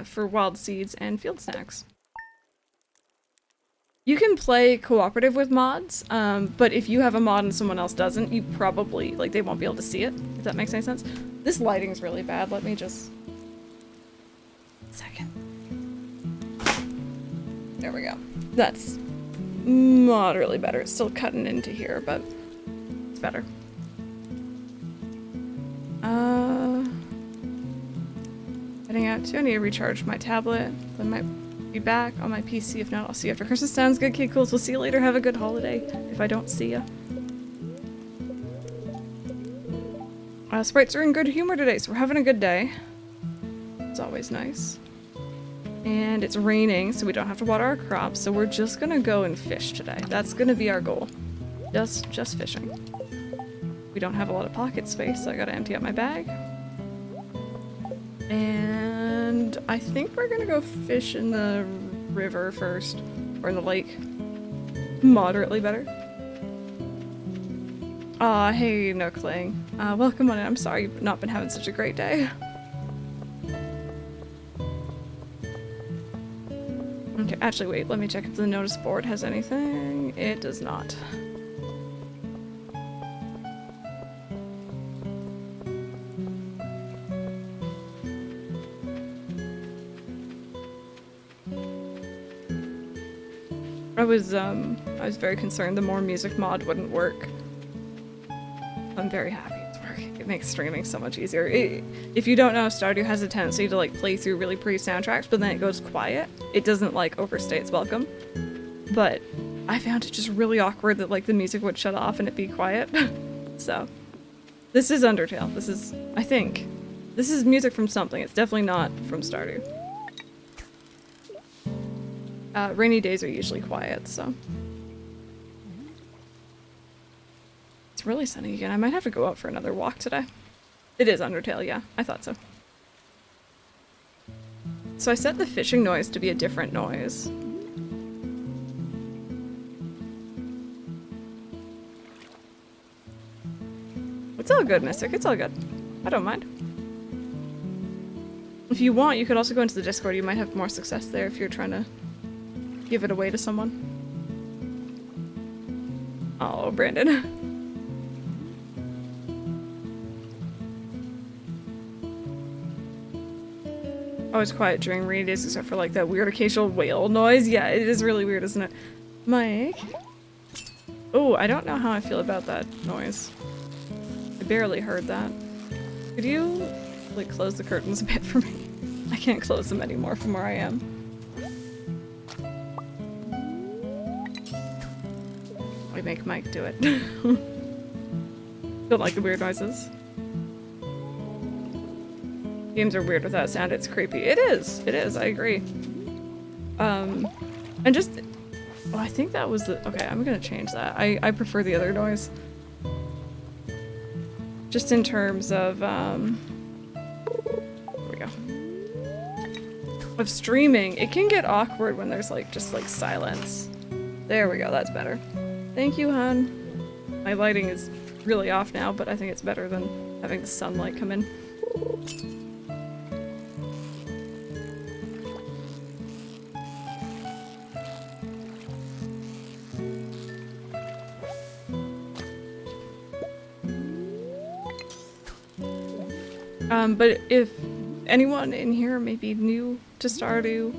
for wild seeds and field snacks. You can play cooperative with mods, but if you have a mod and someone else doesn't, you probably, like, they won't be able to see it, if that makes any sense. This lighting's really bad, let me just... Second. There we go. That's moderately better. It's still cutting into here, but it's better. Heading out too. I need to recharge my tablet. I might be back on my PC. If not, I'll see you after Christmas. Sounds good, kid. Cool. So we'll see you later. Have a good holiday if I don't see ya. Sprites are in good humor today, so we're having a good day. It's always nice. And it's raining, so we don't have to water our crops, so we're just gonna go and fish today. That's gonna be our goal. Just fishing. We don't have a lot of pocket space, so I gotta empty out my bag. And I think we're gonna go fish in the river first, or in the lake. Moderately better. Aw, hey Nookling. Welcome on in. I'm sorry you've not been having such a great day. Okay, actually wait, let me check if the notice board has anything. It does not. I was very concerned the more music mod wouldn't work. I'm very happy it's working. It makes streaming so much easier. If you don't know, Stardew has a tendency to like play through really pretty soundtracks, but then it goes quiet. It doesn't like overstay its welcome. But I found it just really awkward that like the music would shut off and it be quiet. So this is Undertale. This is, I think, this is music from something. It's definitely not from Stardew. Rainy days are usually quiet, so. It's really sunny again. I might have to go out for another walk today. It is Undertale, yeah. I thought so. So I set the fishing noise to be a different noise. It's all good, Mystic. It's all good. I don't mind. If you want, you could also go into the Discord. You might have more success there if you're trying to give it away to someone. Oh, Brandon. Always quiet during rainy days except for like that weird occasional whale noise. Yeah, it is really weird, isn't it? Mike? Oh, I don't know how I feel about that noise. I barely heard that. Could you like close the curtains a bit for me? I can't close them anymore from where I am. I make Mike do it. Don't like the weird noises. Games are weird without sound. It's creepy. It is. It is. I agree. And just Oh, I think that was the... Okay, I'm gonna change that. I prefer the other noise. Just in terms of, there we go. Of streaming, it can get awkward when there's like, just like silence. There we go, that's better. Thank you, hon. My lighting is really off now, but I think it's better than having the sunlight come in. But if anyone in here may be new to Stardew,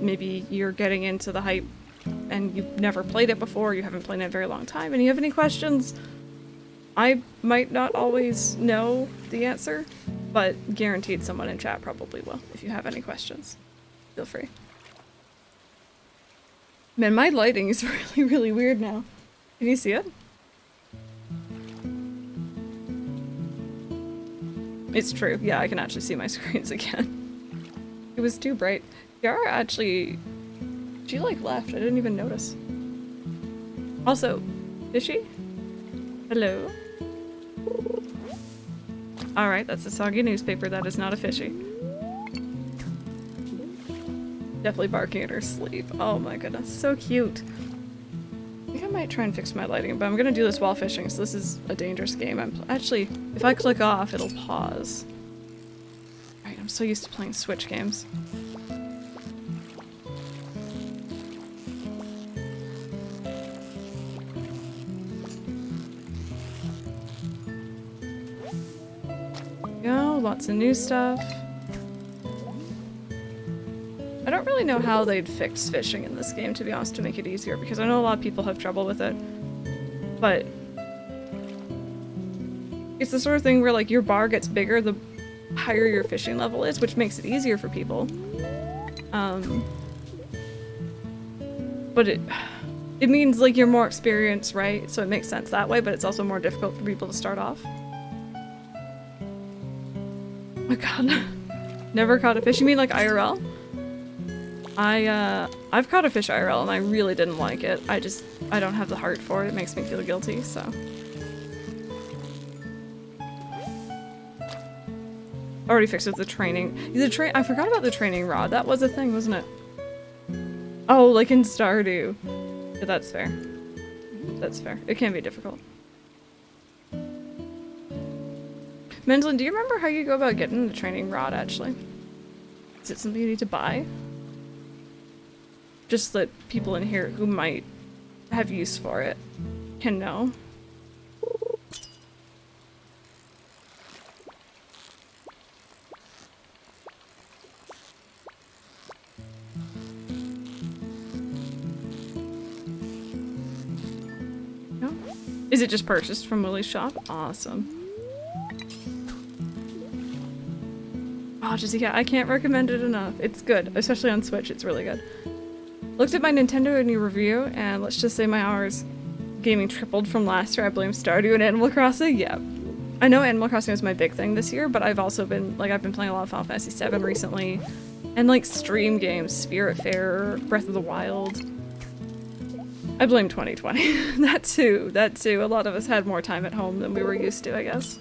maybe you're getting into the hype and you've never played it before, you haven't played it in a very long time, and you have any questions, I might not always know the answer, but guaranteed someone in chat probably will. If you have any questions, feel free. Man, my lighting is really, really weird now. Can you see it? It's true. Yeah, I can actually see my screens again. It was too bright. Yara actually... She like left. I didn't even notice. Also, is she? Hello? Alright, that's a soggy newspaper. That is not a fishy. Definitely barking at her sleep. Oh my goodness. So cute. I think I might try and fix my lighting, but I'm gonna do this while fishing, so this is a dangerous game. Actually, if I click off, it'll pause. Alright, I'm so used to playing Switch games. Go, lots of new stuff. I don't really know how they'd fix fishing in this game, to be honest, to make it easier, because I know a lot of people have trouble with it. But it's the sort of thing where, like, your bar gets bigger the higher your fishing level is, which makes it easier for people. But it means, like, you're more experienced, right? So it makes sense that way, but it's also more difficult for people to start off. Oh my god. Never caught a fish. You mean like IRL? I've caught a fish IRL and I really didn't like it. I don't have the heart for it. It makes me feel guilty, so. Already fixed with the training. I forgot about the training rod. That was a thing, wasn't it? Oh, like in Stardew. Yeah, that's fair. That's fair. It can be difficult. Mendelin, do you remember how you go about getting the training rod, actually? Is it something you need to buy? Just that people in here who might have use for it can know. No? Is it just purchased from Willie's shop? Awesome. Oh, Jessica, I can't recommend it enough. It's good, especially on Switch. It's really good. Looked at my Nintendo new review, and let's just say my hours gaming tripled from last year. I blame Stardew and Animal Crossing. Yep. I know Animal Crossing was my big thing this year, but I've also been, like, I've been playing a lot of Final Fantasy VII recently. And, like, stream games, Spiritfarer, Breath of the Wild. I blame 2020. That too. A lot of us had more time at home than we were used to, I guess.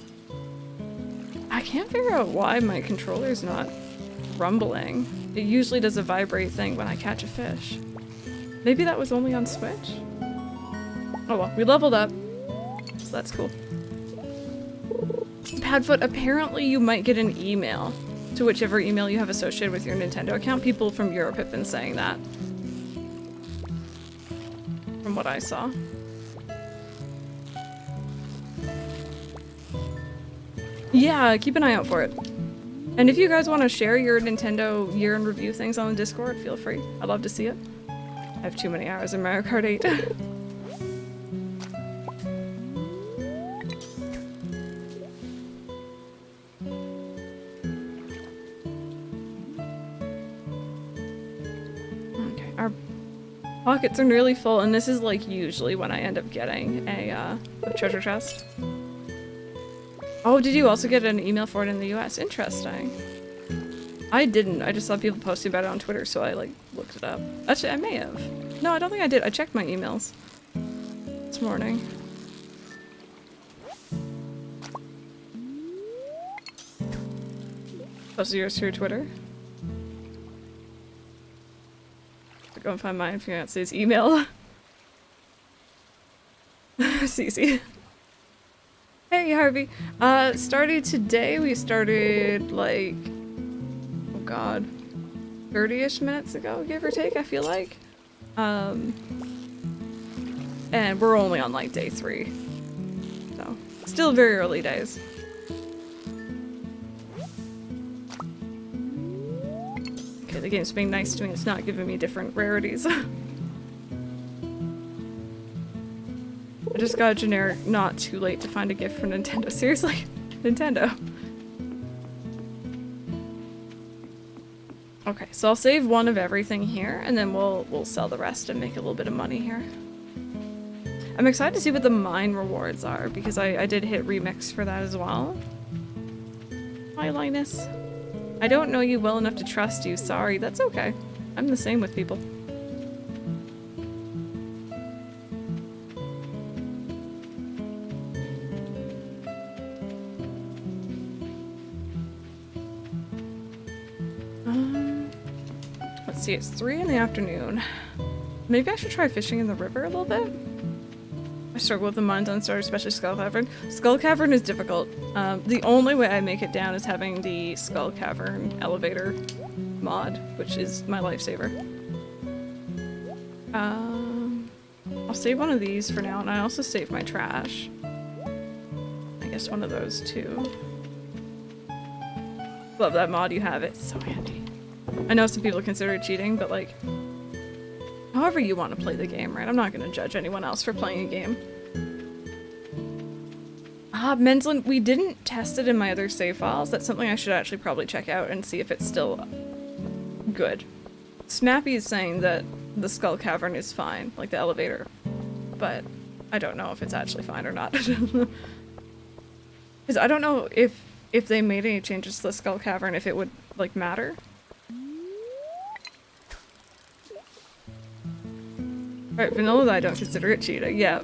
I can't figure out why my controller's not rumbling. It usually does a vibrate thing when I catch a fish. Maybe that was only on Switch? Oh well, we leveled up, so that's cool. Padfoot, apparently you might get an email to whichever email you have associated with your Nintendo account. People from Europe have been saying that. From what I saw. Yeah, keep an eye out for it. And if you guys want to share your Nintendo year in review things on the Discord, feel free. I'd love to see it. I have too many hours in Mario Kart 8. Okay, our pockets are nearly full, and this is like usually when I end up getting a treasure chest. Oh, did you also get an email for it in the US? Interesting. I didn't. I just saw people posting about it on Twitter, so I like looked it up. Actually, I may have. No, I don't think I did. I checked my emails this morning. Posted yours to your Twitter. Go and find mine if you can't see his email. Cece. Hey Harvey. Started today. We started like, oh god, 30-ish minutes ago, give or take, I feel like. And we're only on like day 3. So, still very early days. Okay, the game's being nice to me. It's not giving me different rarities. I just got a generic not too late to find a gift for Nintendo. Seriously? Nintendo. Okay, so I'll save one of everything here, and then we'll sell the rest and make a little bit of money here. I'm excited to see what the mine rewards are, because I did hit remix for that as well. Hi, Linus. I don't know you well enough to trust you. Sorry, that's okay. I'm the same with people. Let's see, it's 3 in the afternoon. Maybe I should try fishing in the river a little bit? I struggle with the mines on Stardew, especially Skull Cavern. Skull Cavern is difficult. The only way I make it down is having the Skull Cavern elevator mod, which is my lifesaver. I'll save one of these for now, and I also save my trash. I guess one of those too. Love that mod you have, it's so handy. I know some people consider it cheating, but like, however you want to play the game, right? I'm not going to judge anyone else for playing a game. Menzlin, we didn't test it in my other save files. That's something I should actually probably check out and see if it's still good. Snappy is saying that the Skull Cavern is fine, like the elevator, but I don't know if it's actually fine or not. Because I don't know if they made any changes to the Skull Cavern, if it would, like, matter. Alright, Vanilla, I don't consider it cheating. Yeah.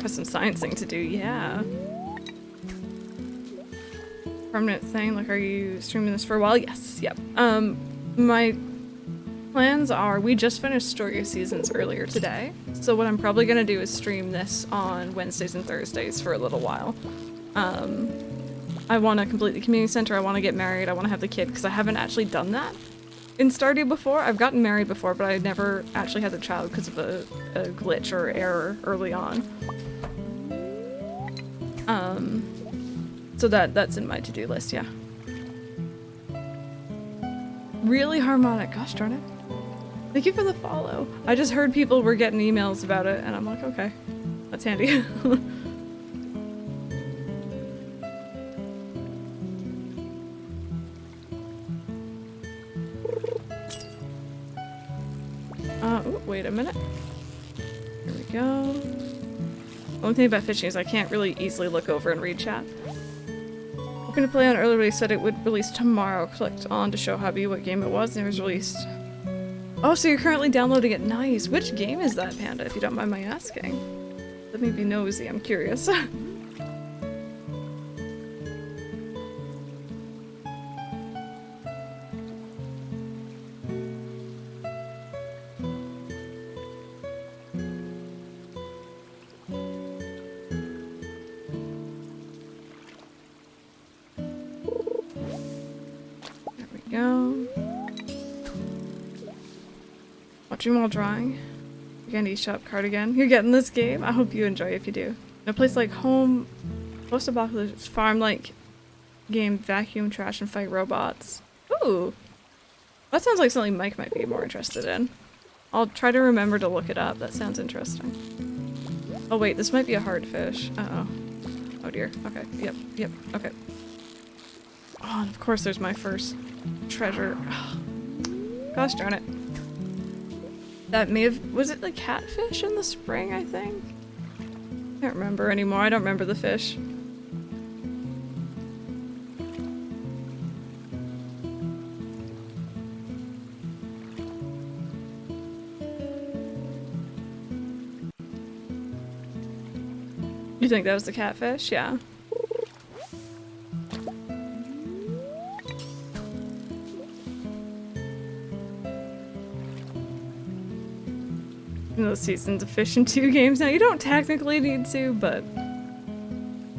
Has some sciencing to do, yeah. Permanent thing, like, are you streaming this for a while? Yes, yep. My plans are, we just finished Story Seasons earlier today, so what I'm probably gonna do is stream this on Wednesdays and Thursdays for a little while. I want to complete the community center, I want to get married, I want to have the kid, because I haven't actually done that in Stardew before. I've gotten married before, but I never actually had the child because of a glitch or error early on. So that's in my to-do list, yeah. Really harmonic, gosh darn it. Thank you for the follow. I just heard people were getting emails about it, and I'm like, okay, that's handy. Ooh, wait a minute. Here we go. The only thing about fishing is I can't really easily look over and read chat. Hoping to play on early release, said it would release tomorrow. Clicked on to show hubby what game it was, and it was released. Oh, so you're currently downloading it. Nice. Which game is that, Panda, if you don't mind my asking? Let me be nosy, I'm curious. Watching while drawing. Candy shop cardigan. You're getting this game? I hope you enjoy if you do. In a place like home, post-apocalypse farm-like game, vacuum, trash, and fight robots. Ooh! That sounds like something Mike might be more interested in. I'll try to remember to look it up. That sounds interesting. Oh wait, this might be a hard fish. Uh-oh. Oh dear. Okay. Yep. Okay. Oh, and of course there's my first treasure. Gosh darn it. That may have, was it the catfish in the spring, I think? Can't remember anymore. I don't remember the fish. You think that was the catfish? Yeah. Those seasons of fish in 2 games now. You don't technically need to, but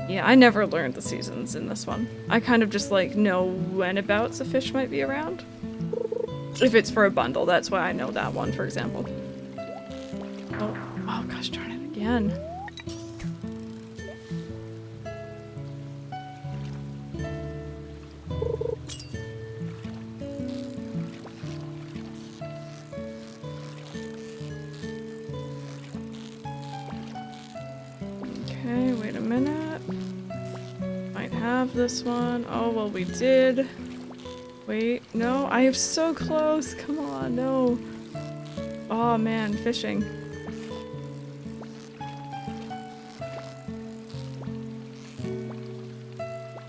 yeah, I never learned the seasons in this one. I kind of just like know whenabouts a fish might be around. If it's for a bundle, that's why I know that one, for example. Oh gosh, darn it again. Okay, wait a minute. Might have this one. Oh, well, we did. Wait, no, I am so close. Come on, no. Oh man, fishing.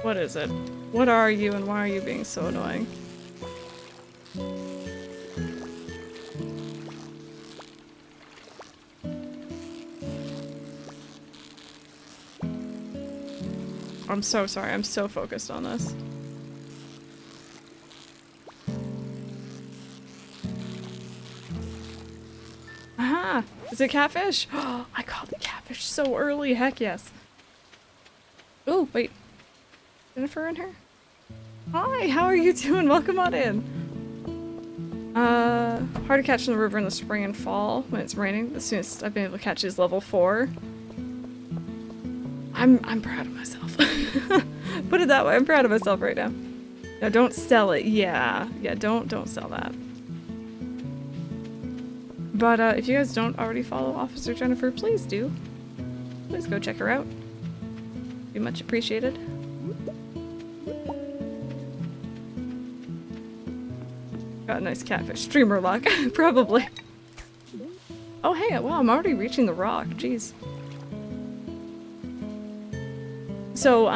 What is it? What are you and why are you being so annoying? I'm so sorry, I'm so focused on this. Aha! Is it catfish? Oh, I caught the catfish so early, heck yes. Oh, wait. Jennifer in here? Hi, how are you doing? Welcome on in. Hard to catch in the river in the spring and fall when it's raining. The soonest I've been able to catch is level 4. I'm proud of myself. Put it that way, I'm proud of myself right now. No, don't sell it. Yeah, don't sell that. But if you guys don't already follow Officer Jennifer, please do. Please go check her out. Be much appreciated. Got a nice catfish. Streamer luck, probably. Oh hey, wow, I'm already reaching the rock. Jeez. So,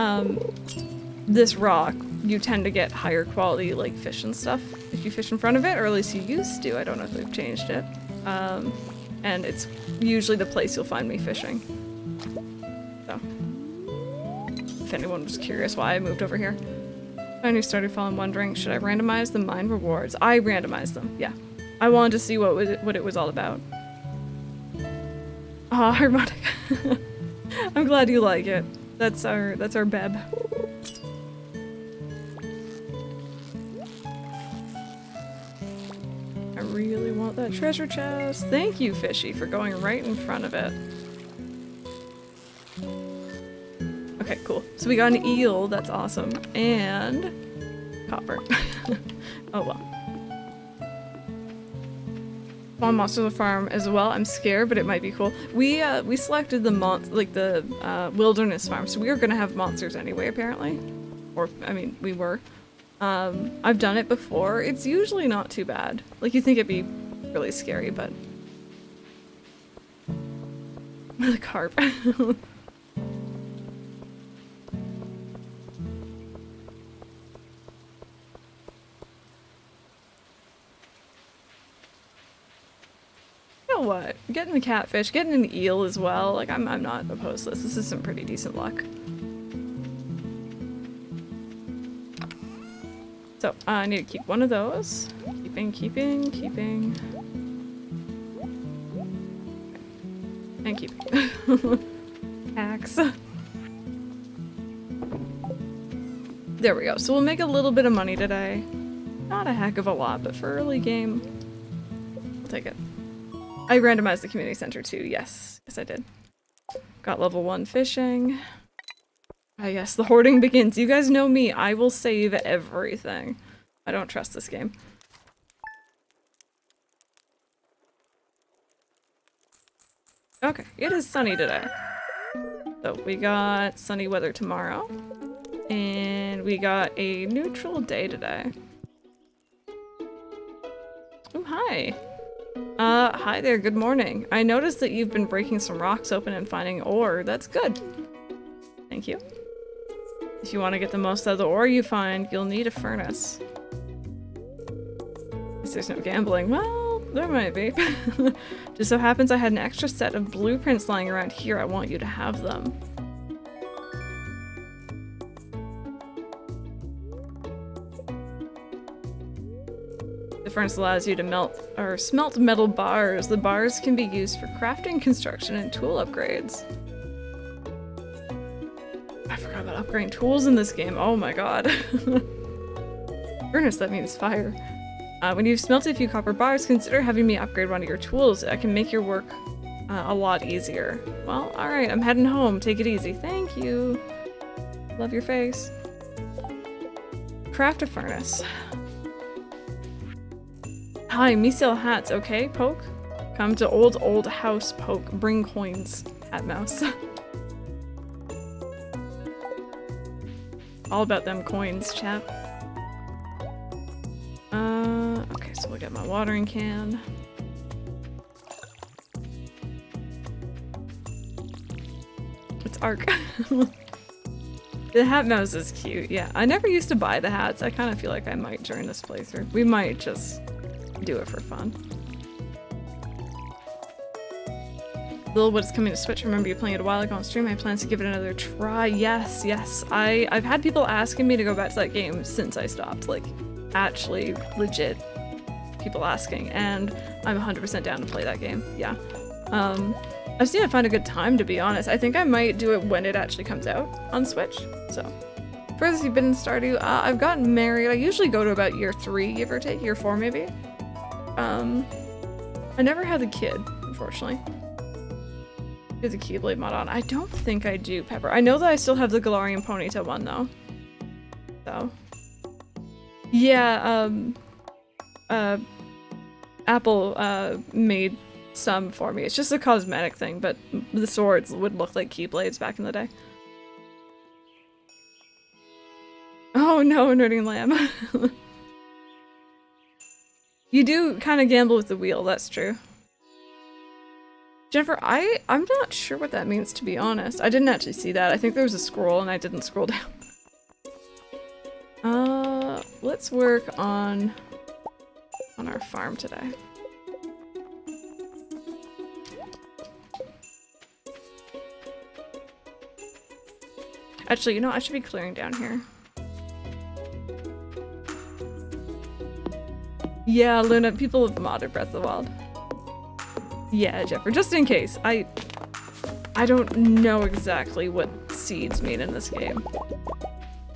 this rock, you tend to get higher quality, like, fish and stuff if you fish in front of it, or at least you used to. I don't know if they've changed it. And it's usually the place you'll find me fishing. So, if anyone was curious why I moved over here. I knew Stardew Fall and wondering, should I randomize the mine rewards? I randomized them, yeah. I wanted to see what it was all about. Aw, harmonic. I'm glad you like it. That's our Beb. I really want that treasure chest. Thank you, Fishy, for going right in front of it. Okay, cool. So we got an eel, that's awesome. And copper. Oh well. On Monsters on the Farm as well. I'm scared, but it might be cool. We selected the wilderness farm, so we were gonna have monsters anyway, apparently. Or I mean, we were. I've done it before. It's usually not too bad. Like you think it'd be really scary, but the carp. You know what? Getting the catfish, getting an eel as well. Like I'm not opposed to this. This is some pretty decent luck. So I need to keep one of those. Keeping. And keeping. Axe. There we go. So we'll make a little bit of money today. Not a heck of a lot, but for early game, I'll take it. I randomized the community center too. Yes, I did. Got level 1 fishing. Ah, yes, the hoarding begins. You guys know me. I will save everything. I don't trust this game. Okay, it is sunny today. So we got sunny weather tomorrow. And we got a neutral day today. Oh, hi. Hi there, good morning. I noticed that you've been breaking some rocks open and finding ore. That's good. Thank you. If you want to get the most out of the ore you find, you'll need a furnace. Guess there's no gambling. Well, there might be. Just so happens I had an extra set of blueprints lying around here. I want you to have them. The furnace allows you to melt or smelt metal bars. The bars can be used for crafting, construction, and tool upgrades. I forgot about upgrading tools in this game. Oh my god. Furnace, that means fire. When you've smelted a few copper bars, consider having me upgrade one of your tools. I can make your work a lot easier. Well, alright, I'm heading home. Take it easy. Thank you. Love your face. Craft a furnace. Hi, me sell hats, okay, Poke? Come to old house, Poke. Bring coins, Hat Mouse. All about them coins, chap. Okay, so we'll get my watering can. It's Ark. The Hat Mouse is cute, yeah. I never used to buy the hats. I kind of feel like I might during this playthrough. We might just do it for fun. Littlewood is coming to Switch. Remember you playing it a while ago on stream. I have plans to give it another try. Yes, yes. I've had people asking me to go back to that game since I stopped. Like, actually, legit people asking. And I'm 100% down to play that game. Yeah. I've seen it find a good time, to be honest. I think I might do it when it actually comes out on Switch. So, furthest you've been in Stardew? I've gotten married. I usually go to about year 3, give or take. Year 4, maybe. I never had a kid, unfortunately. There's a Keyblade mod on. I don't think I do, Pepper. I know that I still have the Galarian Ponyta one, though. So. Yeah, Apple, made some for me. It's just a cosmetic thing, but the swords would look like Keyblades back in the day. Oh no, Nerding Lamb. You do kind of gamble with the wheel, that's true. Jennifer, I'm not sure what that means, to be honest. I didn't actually see that. I think there was a scroll and I didn't scroll down. Let's work on our farm today. Actually, you know, I should be clearing down here. Yeah, Luna, people have modded Breath of the Wild. Yeah, Jeffrey, just in case. I don't know exactly what seeds mean in this game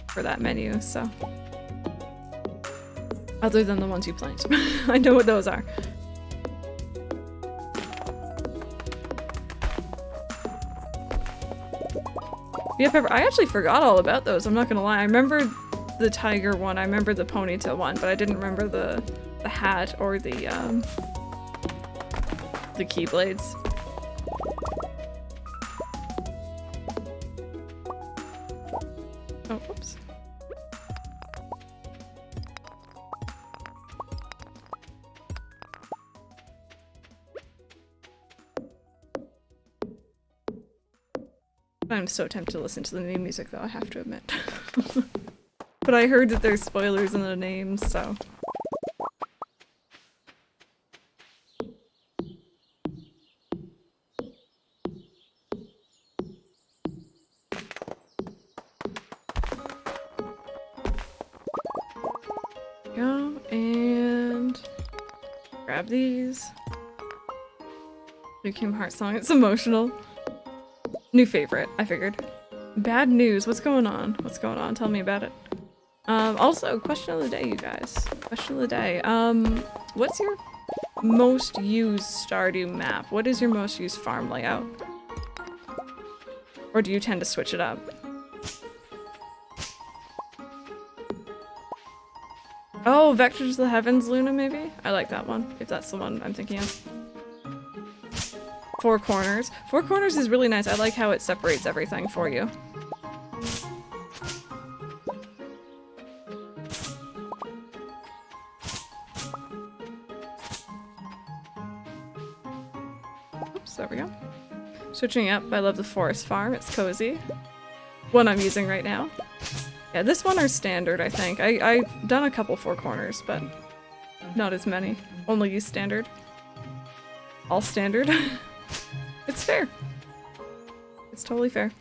for that menu, so. Other than the ones you plant. I know what those are. Yeah, Pepper, I actually forgot all about those, I'm not gonna lie. I remember the tiger one, I remember the ponytail one, but I didn't remember the hat or the Keyblades. Oh, whoops. I'm so tempted to listen to the new music though, I have to admit. But I heard that there's spoilers in the names, so. Go and grab these. New Kingdom Hearts song, it's emotional. New favorite, I figured. Bad news, what's going on? What's going on? Tell me about it. Also, question of the day, you guys. Question of the day. What's your most used Stardew map? What is your most used farm layout? Or do you tend to switch it up? Oh, Vector to the Heavens, Luna, maybe? I like that one, if that's the one I'm thinking of. Four Corners. Four Corners is really nice. I like how it separates everything for you. Switching up, I love the forest farm. It's cozy. One I'm using right now. Yeah, this one are standard, I think. I've done a couple four corners, but not as many. Only use standard. All standard. It's fair. It's totally fair.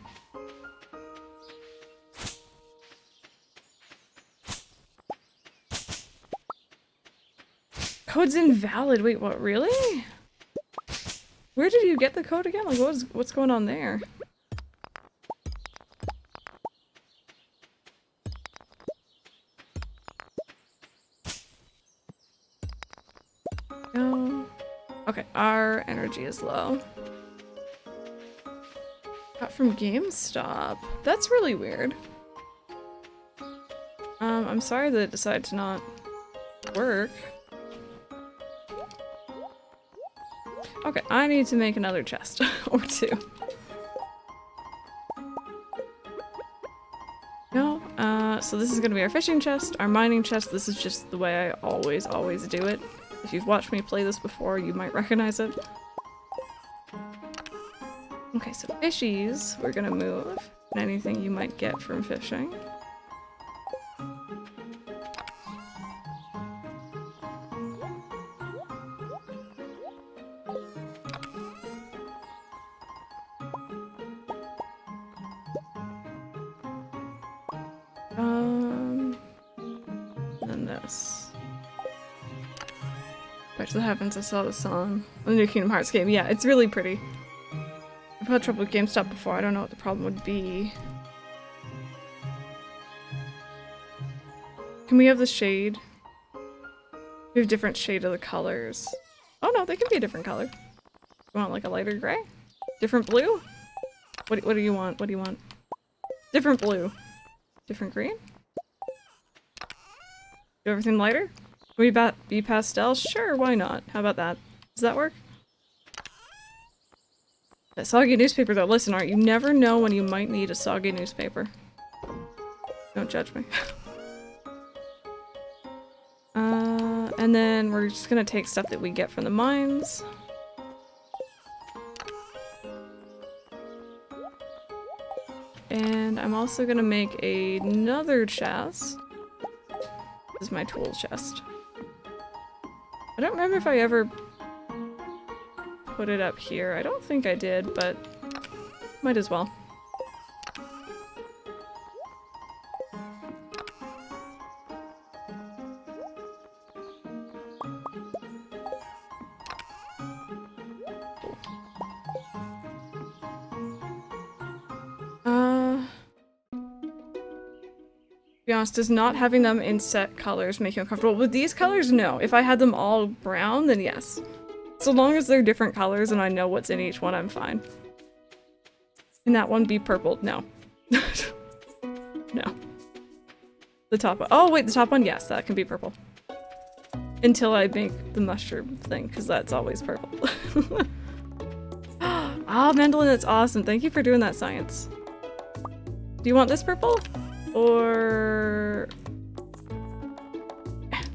Code's invalid. Wait, what? Really? Where did you get the code again? Like, what's going on there? No. Okay, our energy is low. Got from GameStop. That's really weird. I'm sorry that it decided to not work. Okay, I need to make another chest or two. No, so this is gonna be our fishing chest, our mining chest. This is just the way I always do it. If you've watched me play this before, you might recognize it. Okay, so fishies, we're gonna move. And anything you might get from fishing. And this. Back to the heavens, I saw the song. The new Kingdom Hearts game. Yeah, it's really pretty. I've had trouble with GameStop before. I don't know what the problem would be. Can we have the shade? We have different shade of the colors. Oh no, they can be a different color. You want like a lighter gray? Different blue? What do you want? What do you want? Different blue. Different green? Do everything lighter? Can we be pastel? Sure, why not? How about that? Does that work? That soggy newspaper though, listen, Art, you never know when you might need a soggy newspaper. Don't judge me. And then we're just gonna take stuff that we get from the mines. And I'm also gonna make another chest. This is my tool chest. I don't remember if I ever put it up here. I don't think I did, but might as well. To be honest, does not having them in set colors make you uncomfortable? With these colors, no. If I had them all brown, then yes. So long as they're different colors and I know what's in each one, I'm fine. Can that one be purple? No. No. The top one. Oh wait, the top one? Yes, that can be purple. Until I make the mushroom thing, because that's always purple. Ah, Mandolin, that's awesome. Thank you for doing that science. Do you want this purple? Or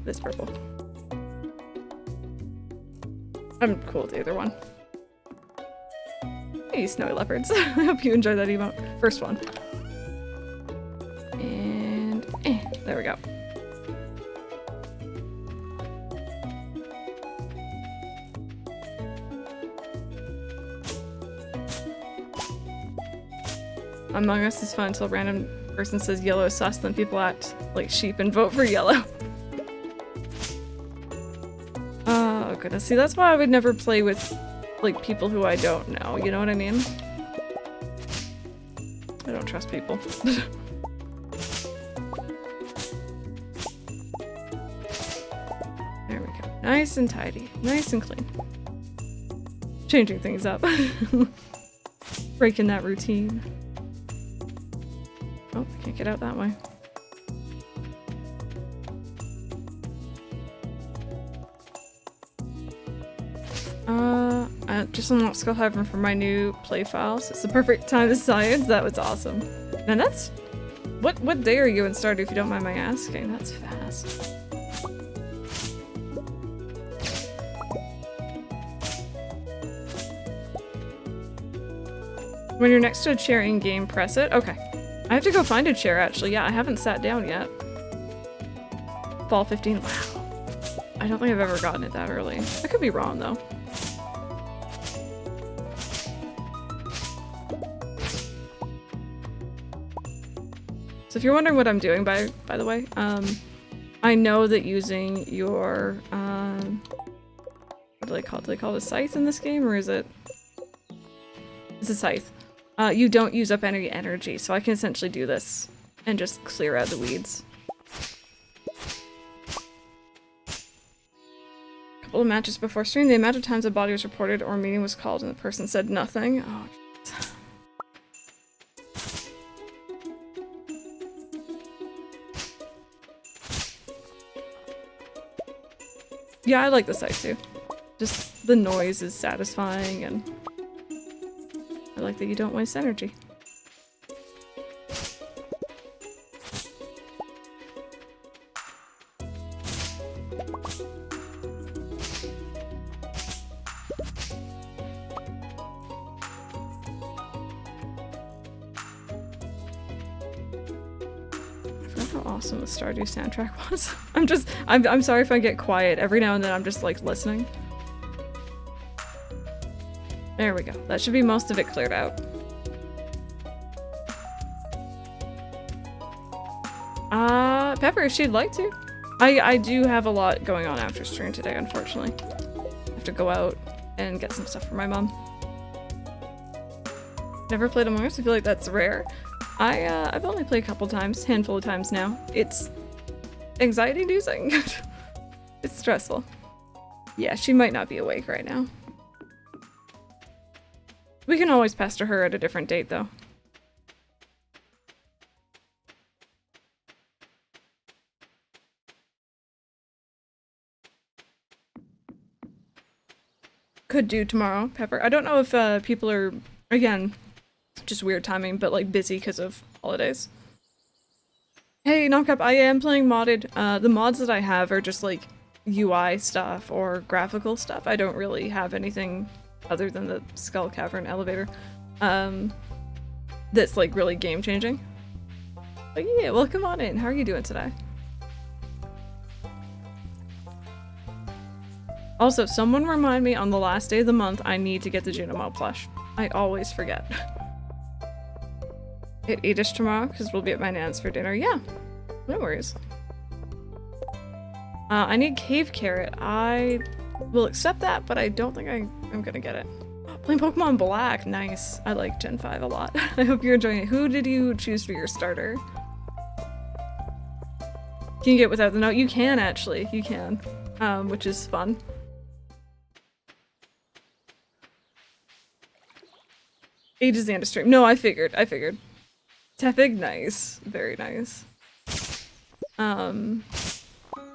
this purple? I'm cool with either one. Hey, snowy leopards. I hope you enjoyed that emote. First one. And there we go. Among Us is fun until random person says yellow is sus, then people act like sheep and vote for yellow. Oh goodness, see that's why I would never play with like people who I don't know, you know what I mean? I don't trust people. There we go. Nice and tidy, nice and clean. Changing things up. Breaking that routine. Oh, I can't get out that way. I just unlocked Skull Heaven for my new play files. It's the perfect time to science. That was awesome. Man, that's... What day are you in Stardew, if you don't mind my asking? That's fast. When you're next to a chair in game, press it. Okay. I have to go find a chair actually. Yeah, I haven't sat down yet. Fall 15. Wow. I don't think I've ever gotten it that early. I could be wrong though. So if you're wondering what I'm doing by the way, I know that using your what do they call it? Do they call it a scythe in this game, or is it? It's a scythe. You don't use up any energy, so I can essentially do this and just clear out the weeds. A couple of matches before stream, the amount of times a body was reported or a meeting was called and the person said nothing. Oh, yeah, I like the scythe too. Just the noise is satisfying, and I like that you don't waste energy. Awesome the Stardew soundtrack was. I'm sorry if I get quiet. Every now and then I'm just like listening. There we go. That should be most of it cleared out. Pepper, if she'd like to. I do have a lot going on after stream today, unfortunately. I have to go out and get some stuff for my mom. Never played Among Us. I feel like that's rare. I've only played a couple times, handful of times now. It's anxiety-inducing. It's stressful. Yeah, she might not be awake right now. We can always pester her at a different date, though. Could do tomorrow, Pepper. I don't know if people are, again, just weird timing, but like busy because of holidays. Hey, Knockup, I am playing modded. The mods that I have are just like UI stuff or graphical stuff. I don't really have anything other than the Skull Cavern elevator that's like really game changing. But yeah, welcome on in. How are you doing today? Also, someone remind me on the last day of the month I need to get the Junimo plush. I always forget. Hit 8-ish tomorrow because we'll be at my nan's for dinner. Yeah, no worries. I need cave carrot. I will accept that, but I don't think I'm gonna get it. Playing Pokemon Black. Nice. I like Gen 5 a lot. I hope you're enjoying it. Who did you choose for your starter? Can you get without the note? You can actually. You can. Which is fun. Ages the end of stream. No, I figured. Tepig, nice. Very nice.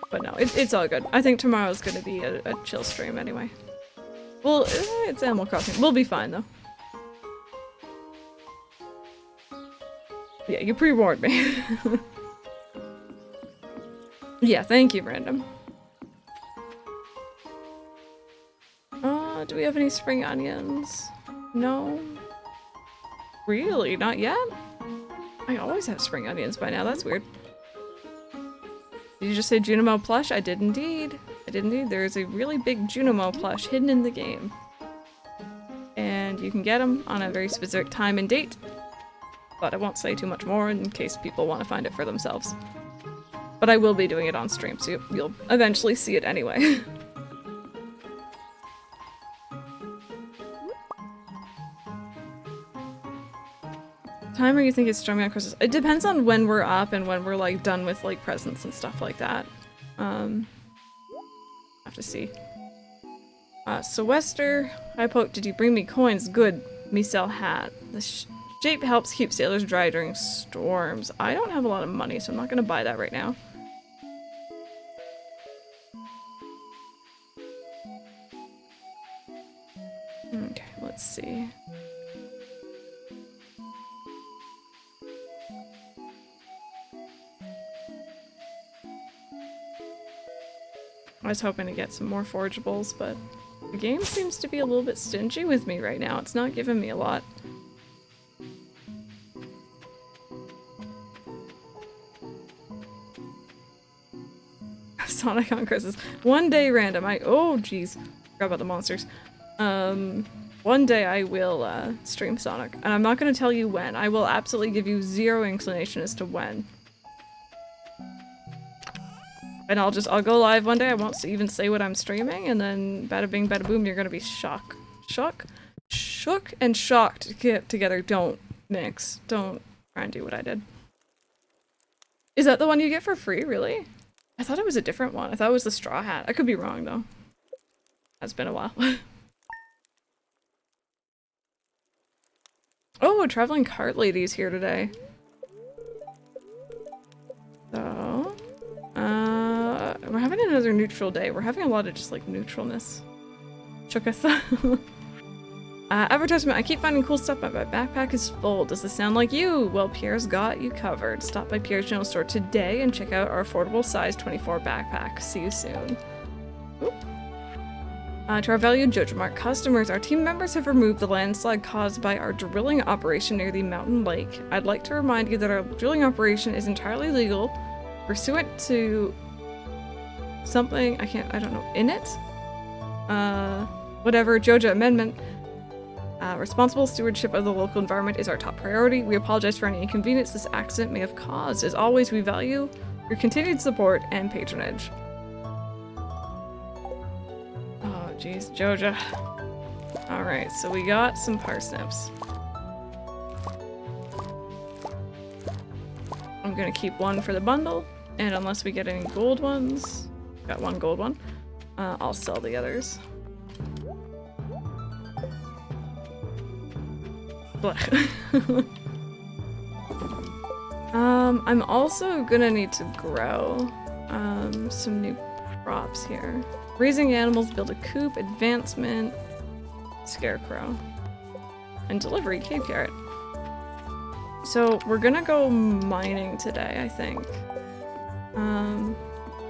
But no, it's all good. I think tomorrow's gonna be a chill stream anyway. Well, it's Animal Crossing. We'll be fine though. Yeah, you pre-warned me. Yeah, thank you, Random. Do we have any spring onions? No. Really? Not yet? I always have spring onions by now. That's weird. Did you just say Junimo plush? I did indeed. I did indeed. There is a really big Junimo plush hidden in the game. And you can get them on a very specific time and date. But I won't say too much more in case people want to find it for themselves. But I will be doing it on stream, so you'll eventually see it anyway. Timer you think it's streaming on Christmas? It depends on when we're up and when we're like done with like presents and stuff like that. Have to see. Sylvester, hi Poke, did you bring me coins? Good. Me sell hat. The shape helps keep sailors dry during storms. I don't have a lot of money, so I'm not gonna buy that right now. Okay, let's see. I was hoping to get some more forageables, but the game seems to be a little bit stingy with me right now. It's not giving me a lot. Sonic on Christmas. One day random. Oh jeez. Forgot about the monsters. One day I will stream Sonic, and I'm not gonna tell you when. I will absolutely give you zero inclination as to when. And I'll go live one day. I won't even say what I'm streaming, and then bada bing, bada boom, you're gonna be shook and shocked together. Don't mix. Don't try and do what I did. Is that the one you get for free, really? I thought it was a different one. I thought it was the straw hat. I could be wrong, though. It's been a while. Oh, a traveling cart lady's here today. So, we're having another neutral day. We're having a lot of just like neutralness. Chooketh. Advertisement. I keep finding cool stuff, but my backpack is full. Does this sound like you? Well, Pierre's got you covered. Stop by Pierre's general store today and check out our affordable size 24 backpack. See you soon. Oop. To our valued JojaMart customers, our team members have removed the landslide caused by our drilling operation near the mountain lake. I'd like to remind you that our drilling operation is entirely legal, pursuant to something, I don't know, in it? Whatever, Joja Amendment. Responsible stewardship of the local environment is our top priority. We apologize for any inconvenience this accident may have caused. As always, we value your continued support and patronage. Oh, jeez, Joja. Alright, so we got some parsnips. I'm gonna keep one for the bundle, and unless we get any gold ones, got one gold one, I'll sell the others. I'm also gonna need to grow some new crops here. Raising animals, build a coop, advancement, scarecrow, and delivery, cave carrot. So we're gonna go mining today, I think.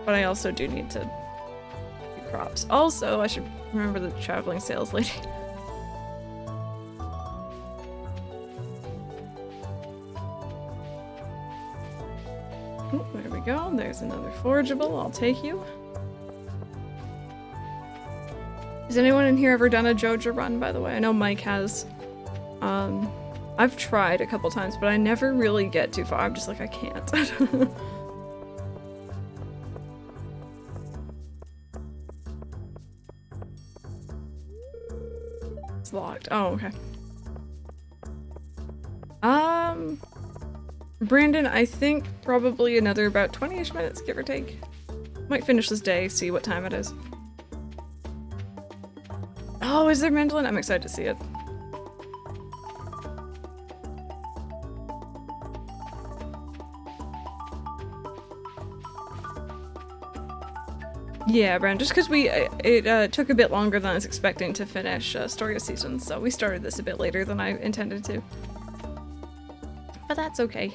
But I also do need to do crops. Also, I should remember the traveling sales lady. Oh, there we go. There's another forageable. I'll take you. Has anyone in here ever done a Joja run, by the way? I know Mike has. I've tried a couple times, but I never really get too far. I'm just like, I can't. It's locked. Oh, okay. Brandon, I think probably another about 20-ish minutes, give or take. Might finish this day, see what time it is. Oh, is there mandolin? I'm excited to see it. Yeah, Brandon, just because it took a bit longer than I was expecting to finish Story of Seasons, so we started this a bit later than I intended to. But that's okay.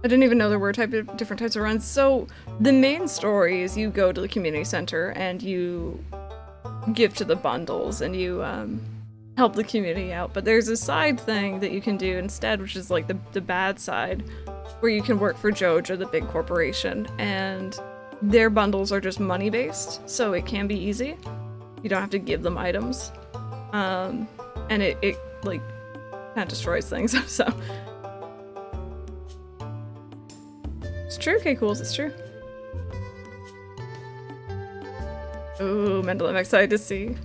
I didn't even know there were different types of runs. So the main story is you go to the community center and you give to the bundles and you help the community out. But there's a side thing that you can do instead, which is like the bad side, where you can work for Joja, the big corporation, and their bundles are just money based, so it can be easy. You don't have to give them items, and it like kind of destroys things. So it's true. Okay, cool. It's true. Oh, Mendel, I'm excited to see.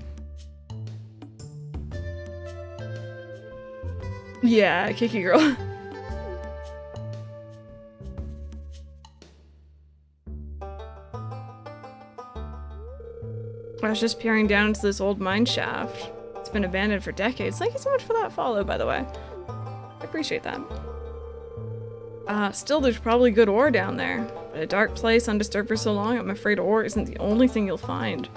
Yeah, Kiki girl. I was just peering down into this old mine shaft. It's been abandoned for decades. Thank you so much for that follow, by the way. I appreciate that. Still, there's probably good ore down there. But a dark place, undisturbed for so long, I'm afraid ore isn't the only thing you'll find.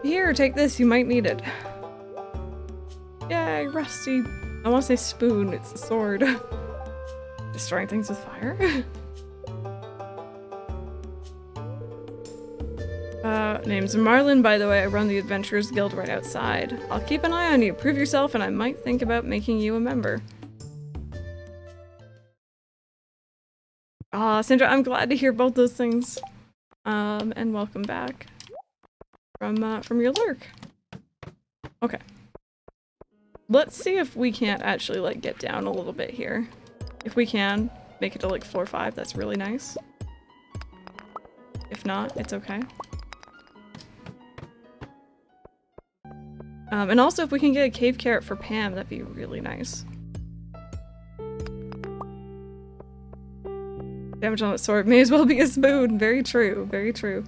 Here, take this, you might need it. Yay, rusty. I want to say spoon, it's a sword. Destroying things with fire? Name's Marlin, by the way. I run the Adventurers Guild right outside. I'll keep an eye on you. Prove yourself, and I might think about making you a member. Sandra, I'm glad to hear both those things. And welcome back from your lurk. Okay. Let's see if we can't actually, like, get down a little bit here. If we can, make it to, like, floor 5, that's really nice. If not, it's okay. And also, if we can get a cave carrot for Pam, that'd be really nice. Damage on that sword may as well be a spoon. Very true, very true.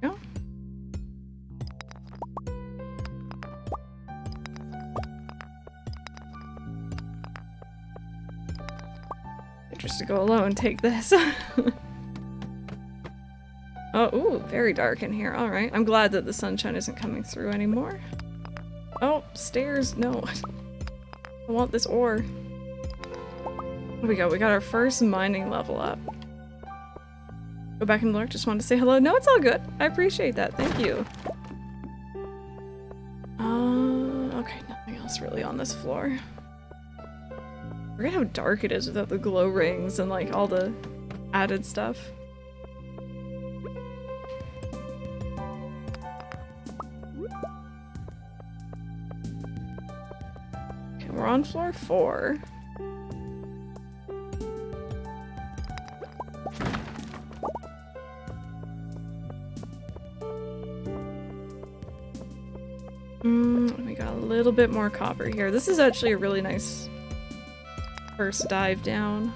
Go. Just to go alone, take this. Oh, ooh, very dark in here. All right. I'm glad that the sunshine isn't coming through anymore. Oh, stairs. No. I want this ore. Here we go. We got our first mining level up. Go back and lurk. Just wanted to say hello. No, it's all good. I appreciate that. Thank you. Okay. Nothing else really on this floor. I forget how dark it is without the glow rings and like all the added stuff. Okay, we're on floor 4. We got a little bit more copper here. This is actually a really nice first dive down.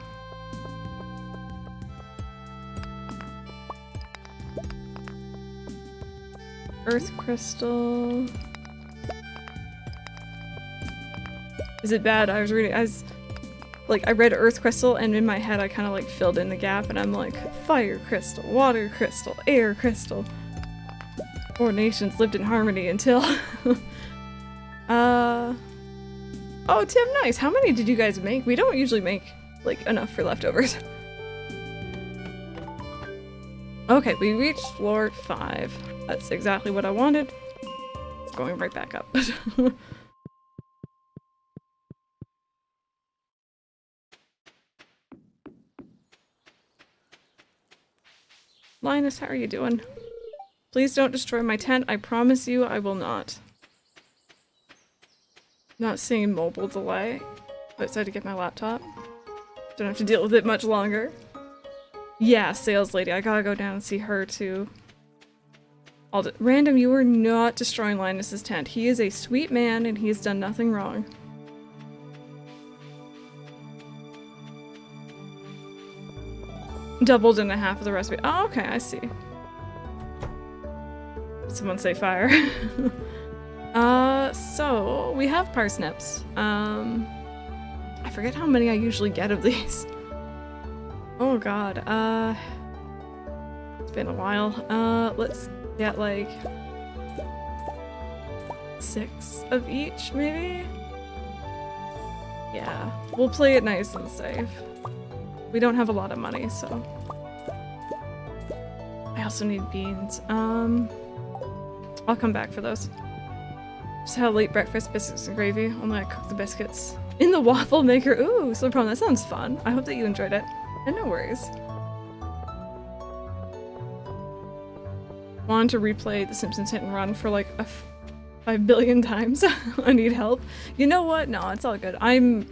Earth crystal. Is it bad? I read earth crystal and in my head I kind of like filled in the gap and I'm like fire crystal, water crystal, air crystal. 4 nations lived in harmony until Oh, Tim, nice. How many did you guys make? We don't usually make, like, enough for leftovers. Okay, we reached floor 5. That's exactly what I wanted. It's going right back up. Linus, how are you doing? Please don't destroy my tent. I promise you I will not. Not seeing mobile delay. I decided to get my laptop. Don't have to deal with it much longer. Yeah, sales lady. I gotta go down and see her too. Random, you are not destroying Linus's tent. He is a sweet man and he has done nothing wrong. Doubled in half of the recipe. Oh, okay, I see. Someone say fire. So we have parsnips. I forget how many I usually get of these. Oh god, it's been a while. Let's get like 6 of each, maybe? Yeah, we'll play it nice and safe. We don't have a lot of money, so. I also need beans. I'll come back for those. Just had a late breakfast, biscuits and gravy. Only I cooked the biscuits in the waffle maker. Ooh, so that sounds fun. I hope that you enjoyed it. And no worries. Want to replay The Simpsons Hit and Run for like 5 billion times. I need help. You know what? No, it's all good. I'm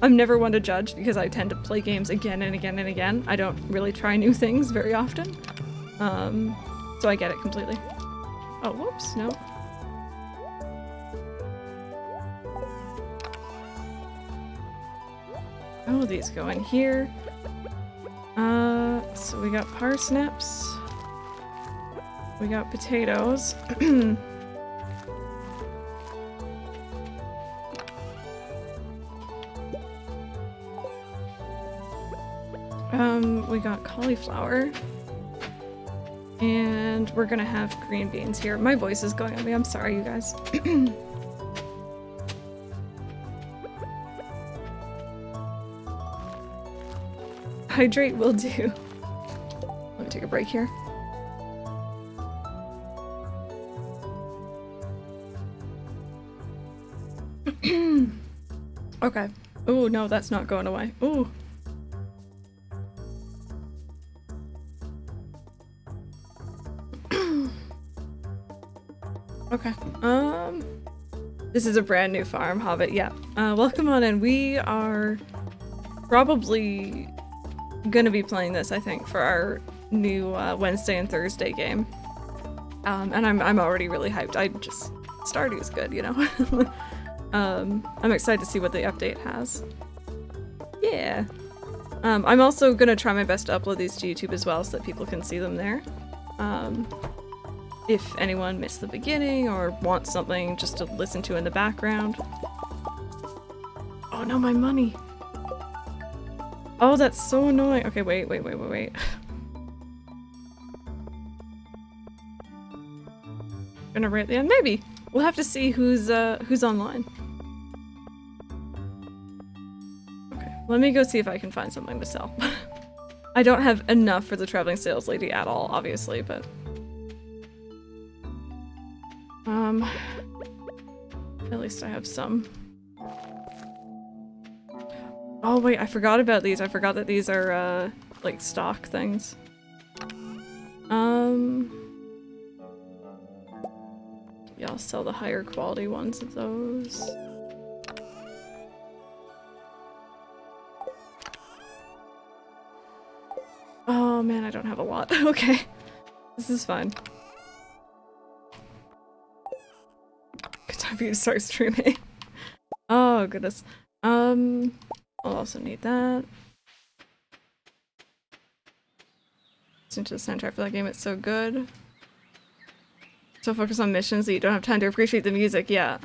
never one to judge because I tend to play games again and again and again. I don't really try new things very often. So I get it completely. Oh, whoops, no. Oh, these go in here. So we got parsnips. We got potatoes. We got cauliflower. And we're gonna have green beans here. My voice is going on me. I'm sorry, you guys. Hydrate will do. Let me take a break here. Okay. Ooh, no, that's not going away. Ooh. Okay. This is a brand new farm, Hobbit. Yeah. Welcome on in. We are probably gonna be playing this, I think, for our new Wednesday and Thursday game. And I'm already really hyped. Stardew is good, you know? I'm excited to see what the update has. Yeah. I'm also gonna try my best to upload these to YouTube as well so that people can see them there. If anyone missed the beginning or wants something just to listen to in the background. Oh no, my money! Oh, that's so annoying. Okay, wait. Gonna rate the end? Maybe! We'll have to see who's online. Okay, let me go see if I can find something to sell. I don't have enough for the traveling sales lady at all, obviously, but... at least I have some. Oh wait, I forgot about these. I forgot that these are, like, stock things. Yeah, I'll sell the higher quality ones of those. Oh man, I don't have a lot. Okay. This is fine. Good time for you to start streaming. Oh goodness. I'll also need that. Listen to the soundtrack for that game, it's so good. So focus on missions that you don't have time to appreciate the music, yeah.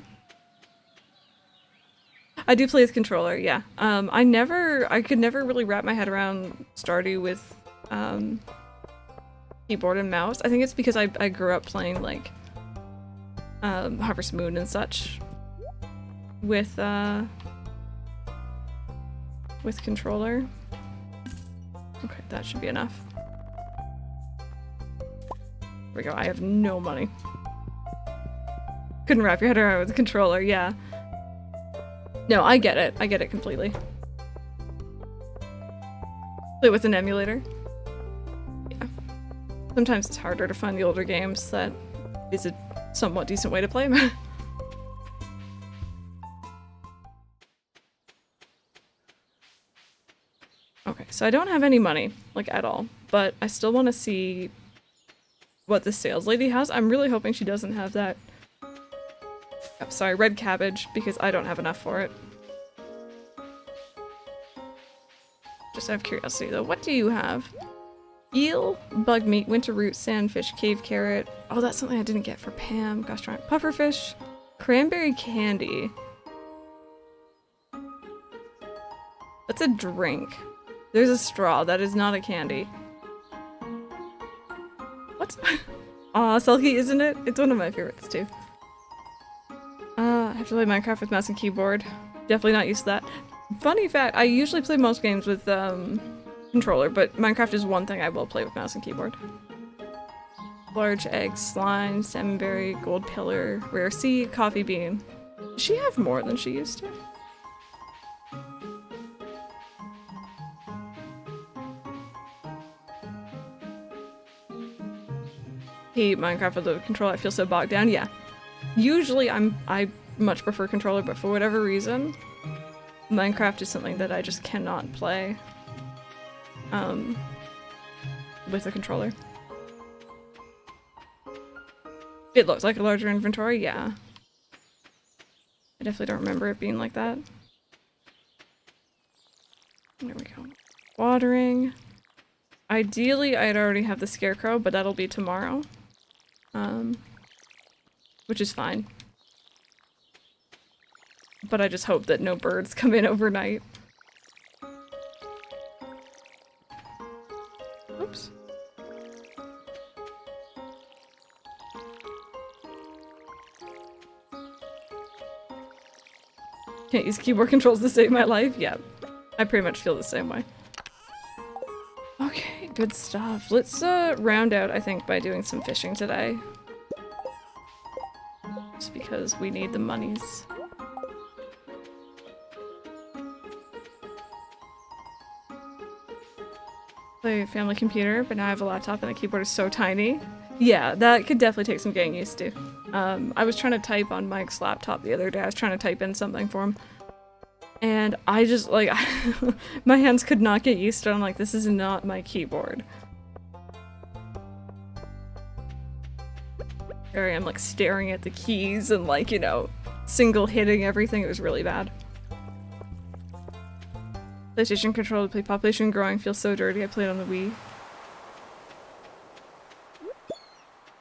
I do play with controller, yeah. I could never really wrap my head around Stardew with keyboard and mouse. I think it's because I grew up playing like Harvest Moon and such with controller. Okay, that should be enough. There we go, I have no money. Couldn't wrap your head around with the controller, yeah. No, I get it completely. Play with an emulator. Yeah. Sometimes it's harder to find the older games that is a somewhat decent way to play them. Okay, so I don't have any money, like at all, but I still want to see what the sales lady has. I'm really hoping she doesn't have that. Oh, sorry, red cabbage, because I don't have enough for it. Just out of curiosity though, what do you have? Eel, bug meat, winter root, sandfish, cave carrot. Oh, that's something I didn't get for Pam. Gosh darn it. Pufferfish, cranberry candy. That's a drink. There's a straw. That is not a candy. What? Aw, Selkie, isn't it? It's one of my favorites too. I have to play Minecraft with mouse and keyboard. Definitely not used to that. Funny fact, I usually play most games with controller, but Minecraft is one thing I will play with mouse and keyboard. Large egg, slime, salmonberry, gold pillar, rare seed, coffee bean. Does she have more than she used to? Hate Minecraft with the controller. I feel so bogged down. Yeah. Usually I much prefer controller, but for whatever reason, Minecraft is something that I just cannot play with a controller. It looks like a larger inventory, yeah. I definitely don't remember it being like that. There we go. Watering. Ideally, I'd already have the scarecrow, but that'll be tomorrow. Which is fine. But I just hope that no birds come in overnight. Oops. Can't use keyboard controls to save my life? Yeah, I pretty much feel the same way. Okay, good stuff. Let's round out, I think, by doing some fishing today. Just because we need the monies. Play family computer, but now I have a laptop and the keyboard is so tiny. Yeah, that could definitely take some getting used to. I was trying to type on Mike's laptop the other day. I was trying to type in something for him. And I just, like, my hands could not get used to it. I'm like, this is not my keyboard. There I am, like, staring at the keys and, like, you know, single hitting everything. It was really bad. PlayStation controller to play Population Growing feels so dirty. I played on the Wii.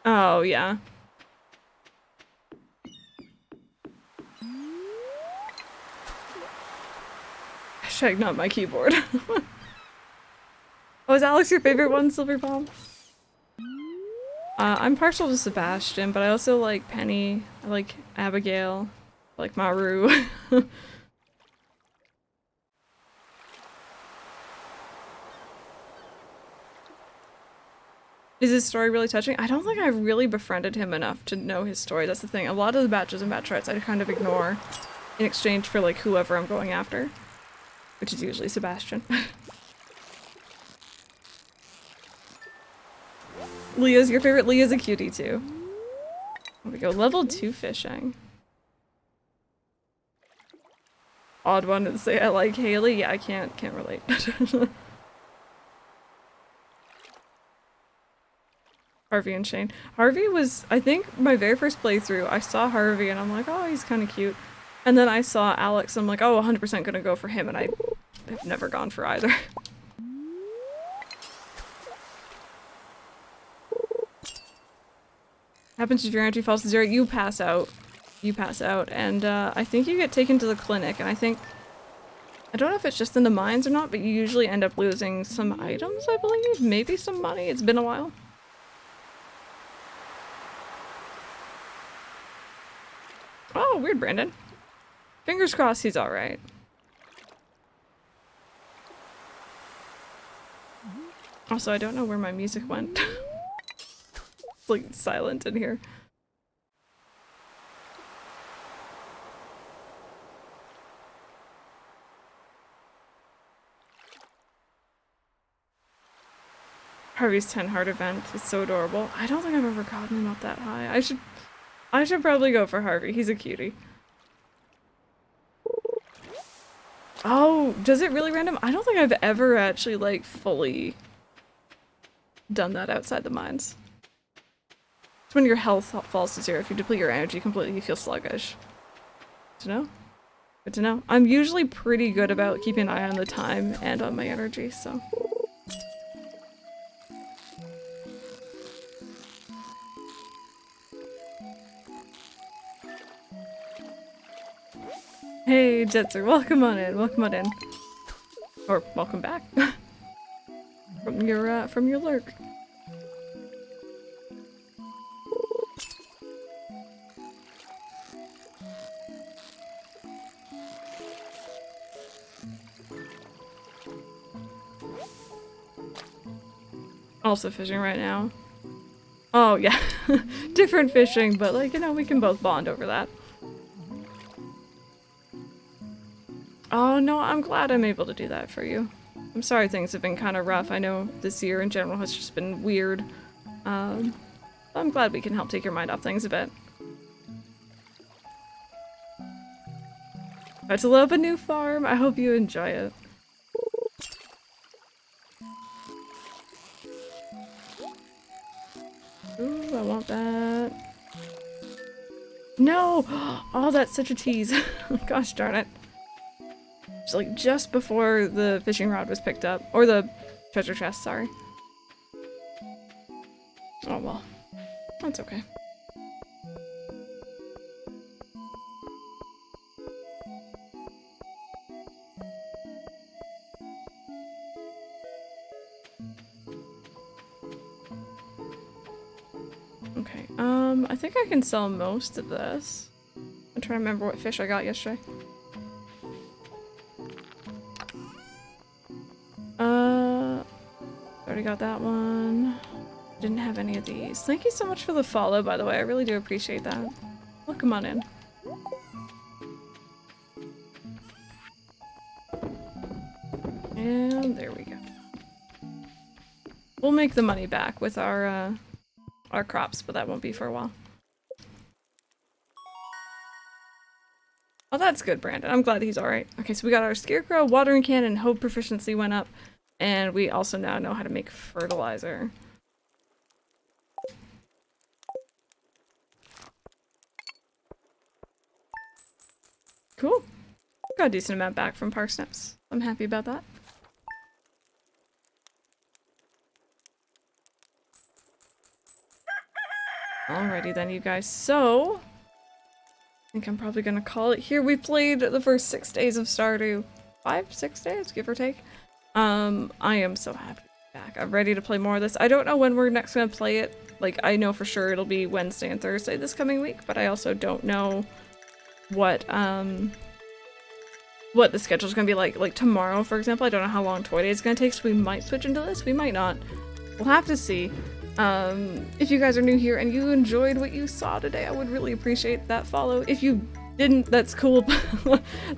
Oh, yeah. Hashtag not my keyboard. Oh, is Alex your favorite one, Silver Bomb? I'm partial to Sebastian, but I also like Penny. I like Abigail. I like Maru. Is his story really touching? I don't think I've really befriended him enough to know his story. That's the thing. A lot of the batches and bachelorettes I kind of ignore in exchange for like whoever I'm going after. Which is usually Sebastian. Leah's your favorite? Leah's a cutie too. There we go. Level 2 fishing. Odd one to say I like Haley. Yeah, I can't relate. Harvey and Shane. Harvey was, I think, my very first playthrough. I saw Harvey and I'm like, oh, he's kind of cute. And then I saw Alex and I'm like, oh, 100% gonna go for him, and I have never gone for either. Happens if your energy falls to 0, you pass out. You pass out, and I think you get taken to the clinic, and I don't know if it's just in the mines or not, but you usually end up losing some items, I believe? Maybe some money? It's been a while. Oh, weird, Brandon. Fingers crossed he's alright. Also, I don't know where my music went. It's like silent in here. Harvey's 10 heart event is so adorable. I don't think I've ever gotten him up that high. I should probably go for Harvey. He's a cutie. Oh, does it really random? I don't think I've ever actually, like, fully done that outside the mines. It's when your health falls to 0. If you deplete your energy completely, you feel sluggish. Good to know. Good to know. I'm usually pretty good about keeping an eye on the time and on my energy, so. Hey, Jetser, welcome on in, welcome on in. Or, welcome back. from your lurk. Also fishing right now. Oh, yeah. Different fishing, but, like, you know, we can both bond over that. Oh no, I'm glad I'm able to do that for you. I'm sorry things have been kind of rough. I know this year in general has just been weird. I'm glad we can help take your mind off things a bit. About to love a new farm. I hope you enjoy it. Ooh, I want that. No! Oh, that's such a tease. Gosh darn it. It's like just before the fishing rod was picked up. Or the treasure chest, sorry. Oh well. That's okay. Okay, I think I can sell most of this. I'm trying to remember what fish I got yesterday. Already got that one. Didn't have any of these. Thank you so much for the follow, by the way. I really do appreciate that. Well, come on in. And there we go. We'll make the money back with our crops, but that won't be for a while. Oh, that's good, Brandon. I'm glad he's alright. Okay, so we got our scarecrow, watering can, and hoe proficiency went up. And we also now know how to make fertilizer. Cool. Got a decent amount back from parsnips. I'm happy about that. Alrighty then, you guys. So, I think I'm probably gonna call it here. We played the first 6 days of Stardew. 5-6 days, give or take. I am so happy to be back. I'm ready to play more of this. I don't know when we're next gonna play it. Like, I know for sure it'll be Wednesday and Thursday this coming week, but I also don't know what the schedule's gonna be like. Like tomorrow, for example, I don't know how long Toy Day is gonna take, so we might switch into this, we might not. We'll have to see. If you guys are new here and you enjoyed what you saw today, I would really appreciate that follow. If you didn't, that's cool.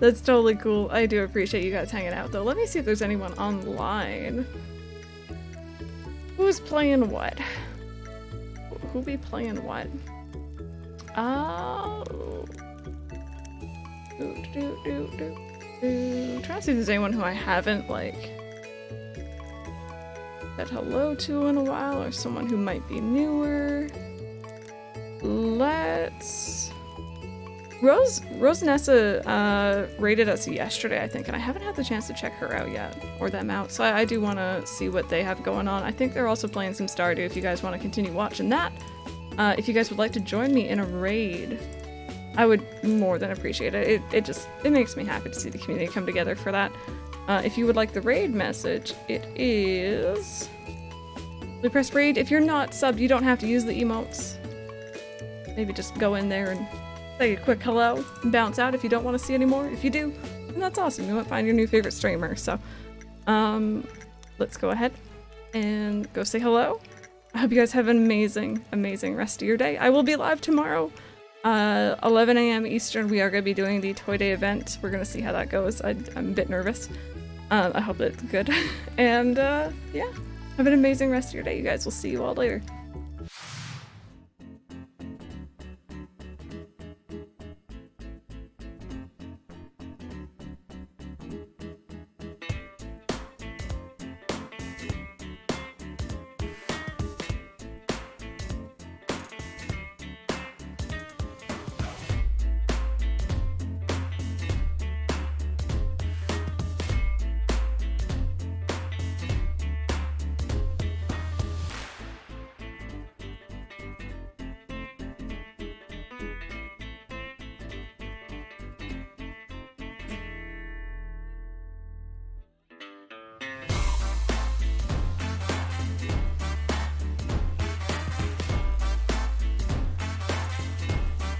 That's totally cool. I do appreciate you guys hanging out though. Let me see if there's anyone online. Who's playing what? Who be playing what? Oh. Trying to see if there's anyone who I haven't like said hello to in a while, or someone who might be newer. Let's... Rose Nessa rated us yesterday, I think, and I haven't had the chance to check her out yet, or them out, so I do want to see what they have going on. I think they're also playing some Stardew if you guys want to continue watching that. If you guys would like to join me in a raid, I would more than appreciate it. It makes me happy to see the community come together for that. If you would like the raid message, it is... Press raid. If you're not subbed, you don't have to use the emotes. Maybe just go in there and say a quick hello and bounce out if you don't want to see anymore. If you do, then that's awesome. You might find your new favorite streamer. So, let's go ahead and go say hello. I hope you guys have an amazing, amazing rest of your day. I will be live tomorrow. 11 a.m. Eastern, we are going to be doing the Toy Day event. We're going to see how that goes. I'm a bit nervous. I hope it's good. And, yeah, have an amazing rest of your day, you guys. We'll see you all later.